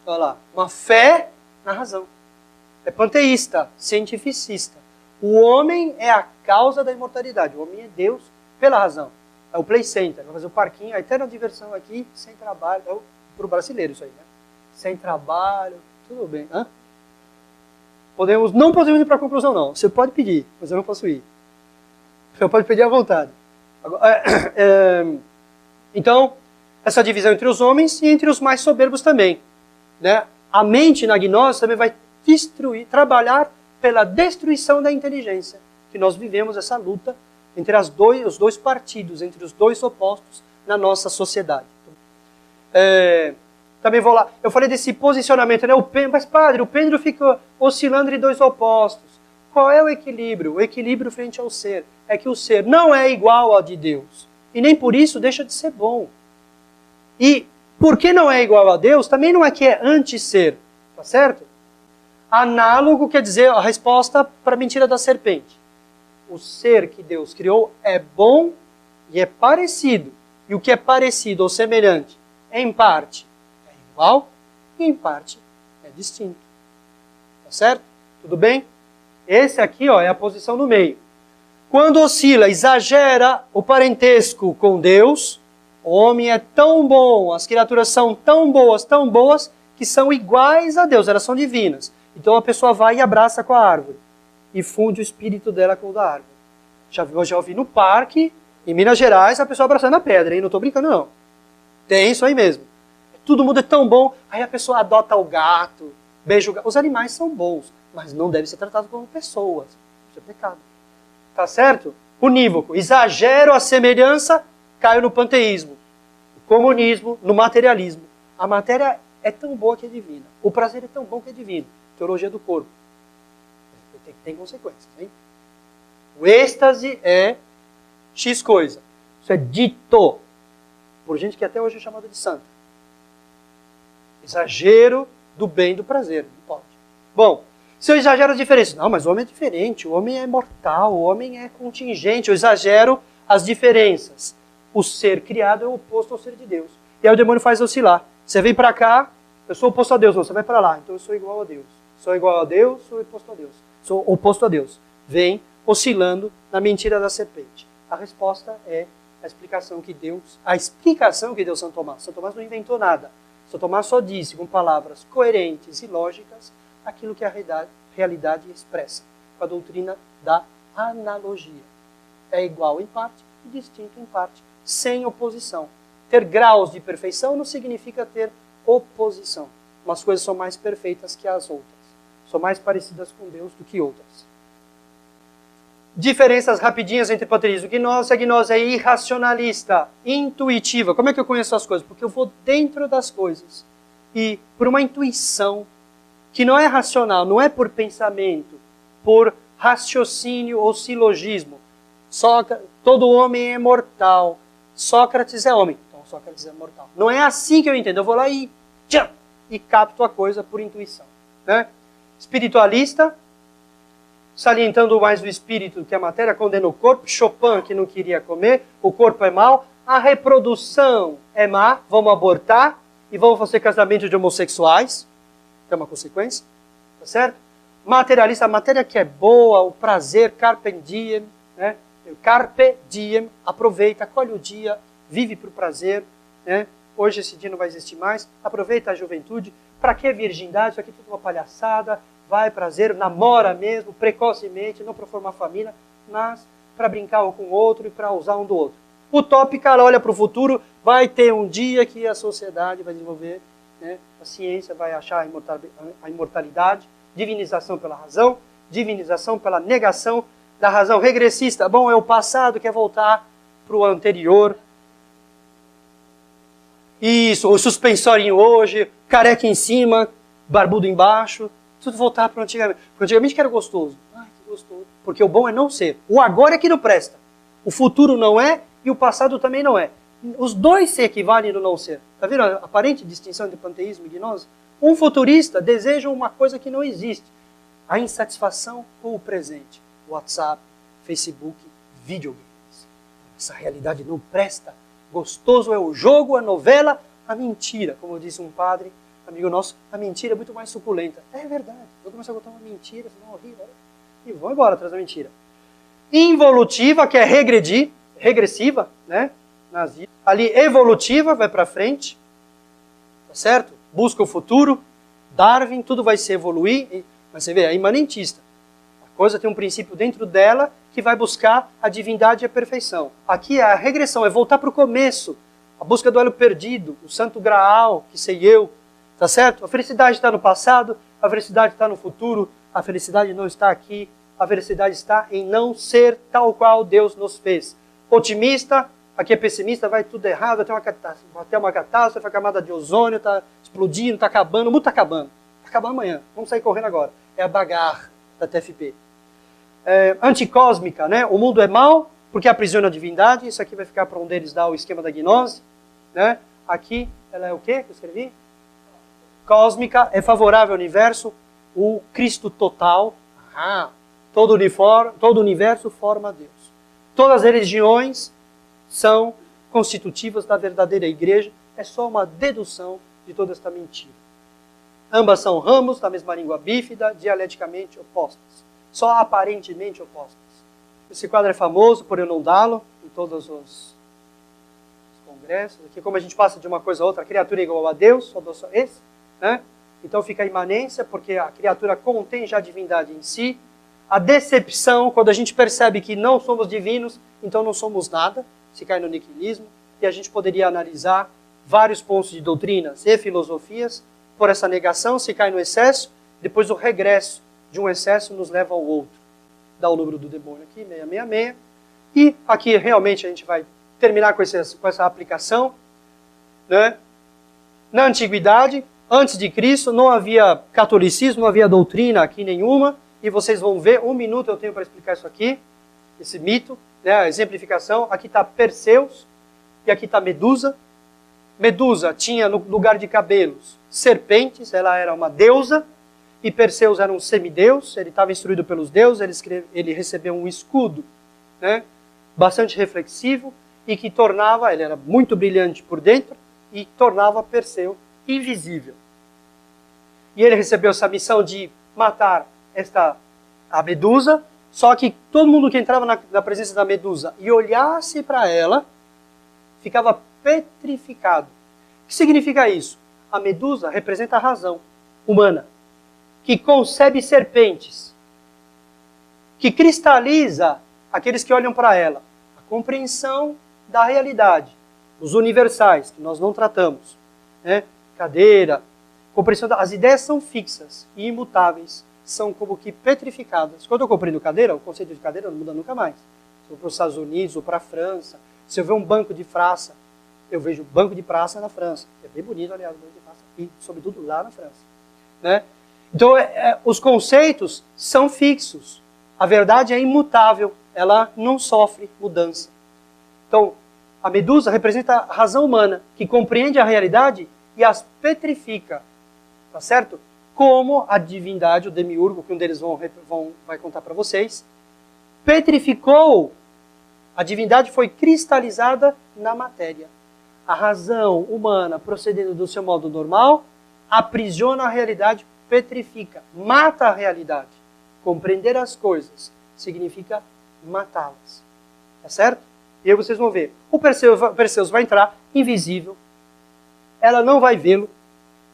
Olha lá. Uma fé na razão. É panteísta, cientificista. O homem é a causa da imortalidade. O homem é Deus pela razão. É o play center. Vai fazer o parquinho, a eterna diversão aqui, sem trabalho. É para o brasileiro isso aí, né? Sem trabalho, tudo bem. Hã? Não podemos ir para a conclusão, não. Você pode pedir, mas eu não posso ir. Você pode pedir à vontade. Então, essa divisão entre os homens e entre os mais soberbos também. Né? A mente na gnose também vai trabalhar pela destruição da inteligência. Que nós vivemos essa luta entre os dois partidos, entre os dois opostos na nossa sociedade. Também vou lá. Eu falei desse posicionamento, né? Mas padre, o pêndulo fica oscilando entre dois opostos. Qual é o equilíbrio? O equilíbrio frente ao ser. É que o ser não é igual ao de Deus. E nem por isso deixa de ser bom. E porque não é igual a Deus, também não é que é anti-ser. Tá certo? Análogo quer dizer a resposta para a mentira da serpente. O ser que Deus criou é bom e é parecido. E o que é parecido ou semelhante, em parte, é igual e em parte é distinto. Tá certo? Tudo bem? Esse aqui é a posição no meio. Quando oscila, exagera o parentesco com Deus, o homem é tão bom, as criaturas são tão boas, que são iguais a Deus, elas são divinas. Então a pessoa vai e abraça com a árvore. E funde o espírito dela com o da árvore. Já ouvi no parque, em Minas Gerais, a pessoa abraçando a pedra, hein? Não estou brincando, não. Tem isso aí mesmo. Todo mundo é tão bom, aí a pessoa adota o gato, beija o gato. Os animais são bons, mas não devem ser tratados como pessoas. Isso é pecado. Tá certo? Unívoco. Exagero a semelhança, caio no panteísmo. No comunismo, no materialismo. A matéria é tão boa que é divina. O prazer é tão bom que é divino. Teologia do corpo. Tem consequências, hein? O êxtase é X coisa. Isso é dito por gente que até hoje é chamada de santa. Exagero do bem e do prazer. Não pode. Bom, se eu exagero as diferenças. Não, mas o homem é diferente. O homem é mortal. O homem é contingente. Eu exagero as diferenças. O ser criado é o oposto ao ser de Deus. E aí o demônio faz oscilar. Você vem para cá, eu sou oposto a Deus. Não, você vai para lá, então eu sou igual a Deus. Sou igual a Deus, sou oposto a Deus. Sou oposto a Deus. Vem oscilando na mentira da serpente. A resposta é a explicação que Deus São Tomás. São Tomás não inventou nada. São Tomás só disse com palavras coerentes e lógicas aquilo que a realidade expressa. Com a doutrina da analogia. É igual em parte e distinto em parte, sem oposição. Ter graus de perfeição não significa ter oposição. Umas coisas são mais perfeitas que as outras. São mais parecidas com Deus do que outras. Diferenças rapidinhas entre panteísmo e gnose. A gnose é irracionalista, intuitiva. Como é que eu conheço as coisas? Porque eu vou dentro das coisas. E por uma intuição que não é racional, não é por pensamento, por raciocínio ou silogismo. Todo homem é mortal. Sócrates é homem. Então Sócrates é mortal. Não é assim que eu entendo. Eu vou lá e capto a coisa por intuição. Né? Espiritualista, salientando mais o espírito que a matéria, condena o corpo. Chopin, que não queria comer, o corpo é mau. A reprodução é má, vamos abortar e vamos fazer casamento de homossexuais. Que é uma consequência, tá certo? Materialista, a matéria que é boa, o prazer, carpe diem, né? Carpe diem, aproveita, colhe o dia, vive para o prazer, né? Hoje esse dia não vai existir mais, aproveita a juventude. Para que virgindade? Isso aqui é tudo uma palhaçada. Vai prazer, namora mesmo, precocemente, não para formar família, mas para brincar um com o outro e para usar um do outro. Utópica, ela olha para o futuro, vai ter um dia que a sociedade vai desenvolver, né? A ciência vai achar a imortalidade, divinização pela razão, divinização pela negação da razão. Regressista, bom, é o passado, quer voltar para o anterior. Isso, o suspensorinho hoje, careca em cima, barbudo embaixo, tudo voltar para o antigamente. Porque antigamente que era gostoso. Ai, que gostoso. Porque o bom é não ser. O agora é que não presta. O futuro não é e o passado também não é. Os dois se equivalem no não ser. Está vendo a aparente distinção entre panteísmo e gnose? Um futurista deseja uma coisa que não existe. A insatisfação com o presente. WhatsApp, Facebook, videogames. Essa realidade não presta. Gostoso é o jogo, a novela, a mentira. Como disse um padre, amigo nosso, a mentira é muito mais suculenta. É verdade. Eu comecei a botar uma mentira, senão horrível. E vão embora atrás da mentira. Involutiva, que é regredir, regressiva, né? Ali, evolutiva, vai para frente. Tá certo? Busca o futuro. Darwin, tudo vai se evoluir. Mas você vê, é imanentista. A coisa tem um princípio dentro dela que vai buscar a divindade e a perfeição. Aqui é a regressão, é voltar para o começo. A busca do elo perdido, o santo graal, que sei eu. Tá certo? A felicidade está no passado, a felicidade está no futuro, a felicidade não está aqui, a felicidade está em não ser tal qual Deus nos fez. Otimista, aqui é pessimista, vai tudo errado, até uma catástrofe, a camada de ozônio está explodindo, está acabando, o mundo está acabando. Vai acabar amanhã, vamos sair correndo agora. É a bagarra da TFP. Anticósmica, né? O mundo é mau porque aprisiona a divindade. Isso aqui vai ficar para um deles dar o esquema da gnose, né? Aqui, ela é o quê que eu escrevi? Cósmica, é favorável ao universo, o Cristo total. Todo o universo forma Deus. Todas as religiões são constitutivas da verdadeira igreja. É só uma dedução de toda esta mentira. Ambas são ramos da mesma língua bífida, dialeticamente opostas. Só aparentemente opostas. Esse quadro é famoso por eu não dá-lo em todos os congressos. Aqui, como a gente passa de uma coisa a outra, a criatura é igual a Deus, só dou só esse, né? Então fica a imanência, porque a criatura contém já a divindade em si. A decepção, quando a gente percebe que não somos divinos, então não somos nada, se cai no niquilismo. E a gente poderia analisar vários pontos de doutrinas e filosofias por essa negação, se cai no excesso, depois o regresso de um excesso nos leva ao outro. Dá o número do demônio aqui, 666. E aqui realmente a gente vai terminar com essa aplicação. Né? Na antiguidade, antes de Cristo, não havia catolicismo, não havia doutrina aqui nenhuma. E vocês vão ver, 1 minuto eu tenho para explicar isso aqui, esse mito, né? A exemplificação. Aqui está Perseus e aqui está Medusa. Medusa tinha no lugar de cabelos serpentes, ela era uma deusa. E Perseus era um semideus, ele estava instruído pelos deuses, ele recebeu um escudo, né, bastante reflexivo, e que tornava, ele era muito brilhante por dentro, e tornava Perseu invisível. E ele recebeu essa missão de matar a Medusa, só que todo mundo que entrava na presença da Medusa e olhasse para ela, ficava petrificado. O que significa isso? A Medusa representa a razão humana, que concebe serpentes, que cristaliza aqueles que olham para ela. A compreensão da realidade, os universais, que nós não tratamos. Né? Cadeira, compreensão as ideias são fixas e imutáveis, são como que petrificadas. Quando eu compreendo cadeira, o conceito de cadeira não muda nunca mais. Se eu vou para os Estados Unidos ou para a França, se eu ver um banco de praça, eu vejo banco de praça na França. É bem bonito, aliás, o banco de praça. E, sobretudo, lá na França. Né? Então, os conceitos são fixos. A verdade é imutável. Ela não sofre mudança. Então, a Medusa representa a razão humana, que compreende a realidade e as petrifica. Tá certo? Como a divindade, o demiurgo, que um deles vai contar para vocês, petrificou. A divindade foi cristalizada na matéria. A razão humana, procedendo do seu modo normal, aprisiona a realidade, petrifica, mata a realidade. Compreender as coisas significa matá-las. Tá certo? E aí vocês vão ver. O Perseus vai entrar invisível. Ela não vai vê-lo.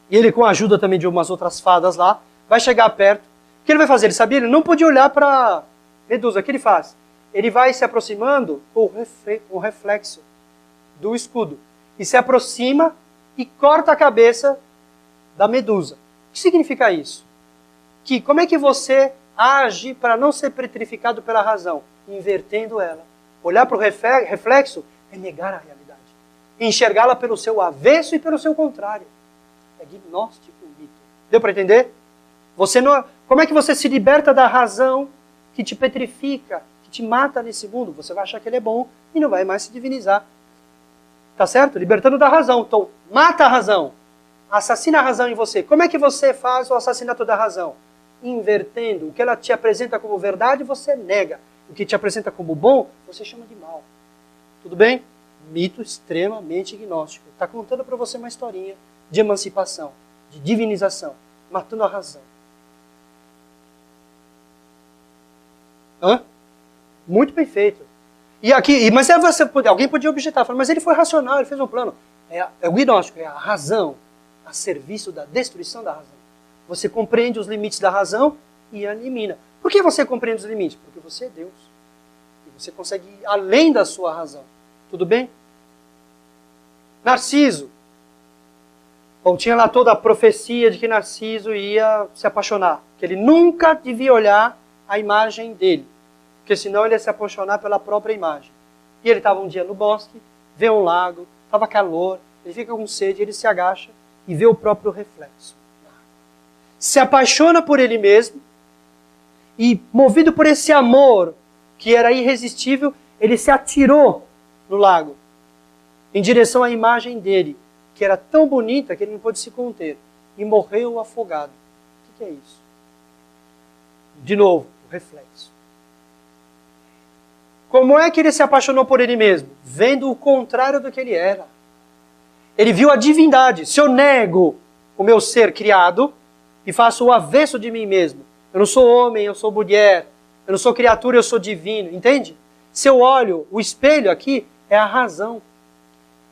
E ele, com a ajuda também de umas outras fadas lá, vai chegar perto. O que ele vai fazer? Ele sabia? Ele não podia olhar para Medusa. O que ele faz? Ele vai se aproximando com o reflexo do escudo. E se aproxima e corta a cabeça da Medusa. O que significa isso? Que como é que você age para não ser petrificado pela razão? Invertendo ela. Olhar para o reflexo é negar a realidade. Enxergá-la pelo seu avesso e pelo seu contrário. É gnóstico o mito. Deu para entender? Você não, como é que você se liberta da razão que te petrifica, que te mata nesse mundo? Você vai achar que ele é bom e não vai mais se divinizar. tá certo? Libertando da razão. Então, mata a razão. Assassina a razão em você. Como é que você faz o assassinato da razão? Invertendo. O que ela te apresenta como verdade, você nega. O que te apresenta como bom, você chama de mal. Tudo bem? Mito extremamente gnóstico. Está contando para você uma historinha de emancipação, de divinização, matando a razão. Hã? Muito bem feito. E aqui, mas alguém podia objetar, falar, mas ele foi racional, ele fez um plano. É o gnóstico, é a razão a serviço da destruição da razão. Você compreende os limites da razão e a elimina. Por que você compreende os limites? Porque você é Deus. E você consegue ir além da sua razão. Tudo bem? Narciso. Bom, tinha lá toda a profecia de que Narciso ia se apaixonar. Que ele nunca devia olhar a imagem dele. Porque senão ele ia se apaixonar pela própria imagem. E ele estava um dia no bosque, vê um lago, estava calor, ele fica com sede, ele se agacha e vê o próprio reflexo. Se apaixona por ele mesmo e, movido por esse amor que era irresistível, ele se atirou no lago em direção à imagem dele, que era tão bonita que ele não pôde se conter, e morreu afogado. O que é isso? De novo, o reflexo. Como é que ele se apaixonou por ele mesmo? Vendo o contrário do que ele era. Ele viu a divindade. Se eu nego o meu ser criado e faço o avesso de mim mesmo, eu não sou homem, eu sou mulher, eu não sou criatura, eu sou divino, entende? Se eu olho, o espelho aqui é a razão,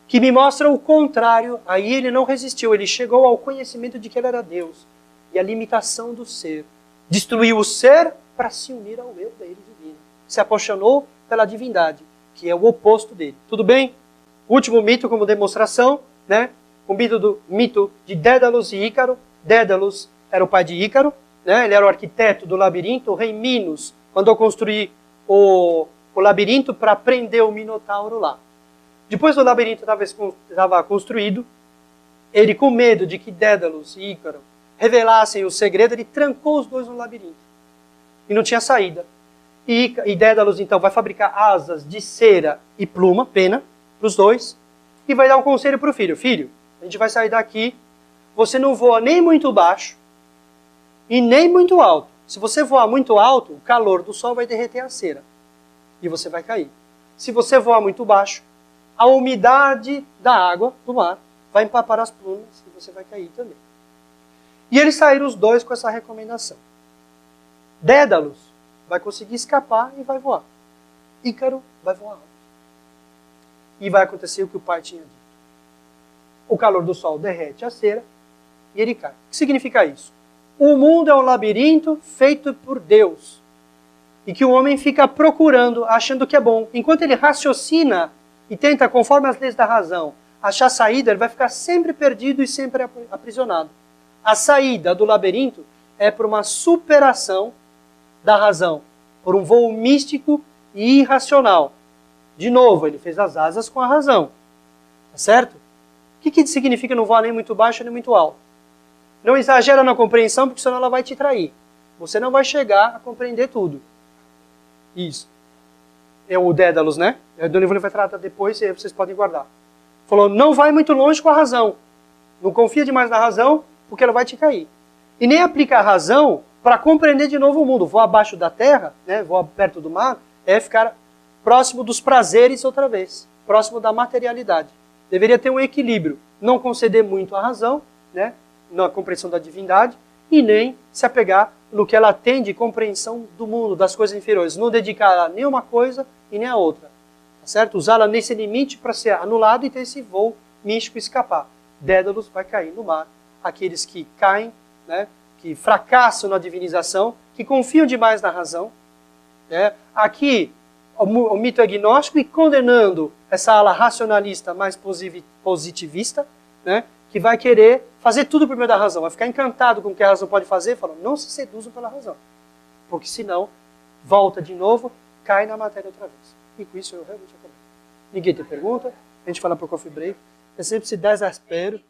que me mostra o contrário. Aí ele não resistiu, ele chegou ao conhecimento de que ele era Deus. E a limitação do ser. Destruiu o ser para se unir ao eu dele divino. Se apaixonou pela divindade, que é o oposto dele. Tudo bem? Último mito como demonstração, né? O mito de Dédalus e Ícaro. Dédalus era o pai de Ícaro, né? Ele era o arquiteto do labirinto. O rei Minos mandou construir o labirinto para prender o Minotauro lá. Depois do labirinto estava construído, ele, com medo de que Dédalus e Ícaro revelassem o segredo, ele trancou os dois no labirinto. E não tinha saída. E Dédalus, então, vai fabricar asas de cera e pluma, pena, para os dois, e vai dar um conselho para o filho. Filho, a gente vai sair daqui, você não voa nem muito baixo e nem muito alto. Se você voar muito alto, o calor do sol vai derreter a cera e você vai cair. Se você voar muito baixo, a umidade da água do mar vai empapar as plumas e você vai cair também. E eles saíram os dois com essa recomendação. Dédalus vai conseguir escapar e vai voar. Ícaro vai voar alto. E vai acontecer o que o pai tinha dito. O calor do sol derrete a cera e ele cai. O que significa isso? O mundo é um labirinto feito por Deus. E que o homem fica procurando, achando que é bom. Enquanto ele raciocina e tenta, conforme as leis da razão, achar saída, ele vai ficar sempre perdido e sempre aprisionado. A saída do labirinto é por uma superação da razão, por um voo místico e irracional. De novo, ele fez as asas com a razão. Tá certo? O que significa não voar nem muito baixo nem muito alto? Não exagera na compreensão, porque senão ela vai te trair. Você não vai chegar a compreender tudo. Isso. É o Dédalus, né? O Dona Ivone vai tratar depois, e vocês podem guardar. Falou, não vai muito longe com a razão. Não confia demais na razão, porque ela vai te cair. E nem aplica a razão para compreender de novo o mundo. Voar abaixo da terra, né? Voar perto do mar, é ficar próximo dos prazeres outra vez. Próximo da materialidade. Deveria ter um equilíbrio. Não conceder muito à razão, né? Na compreensão da divindade, e nem se apegar no que ela tem de compreensão do mundo, das coisas inferiores. Não dedicar a nenhuma coisa e nem a outra. Tá certo? Usá-la nesse limite para ser anulado e ter esse voo místico escapar. Dédalus vai cair no mar. Aqueles que caem, né, que fracassam na divinização, que confiam demais na razão. Né? Aqui, o mito agnóstico e condenando essa ala racionalista mais positivista, né, que vai querer fazer tudo por meio da razão, vai ficar encantado com o que a razão pode fazer, falando, não se seduzam pela razão, porque senão, volta de novo, cai na matéria outra vez. E com isso eu realmente acabei. Ninguém tem pergunta, a gente fala por coffee break, é sempre se desespero.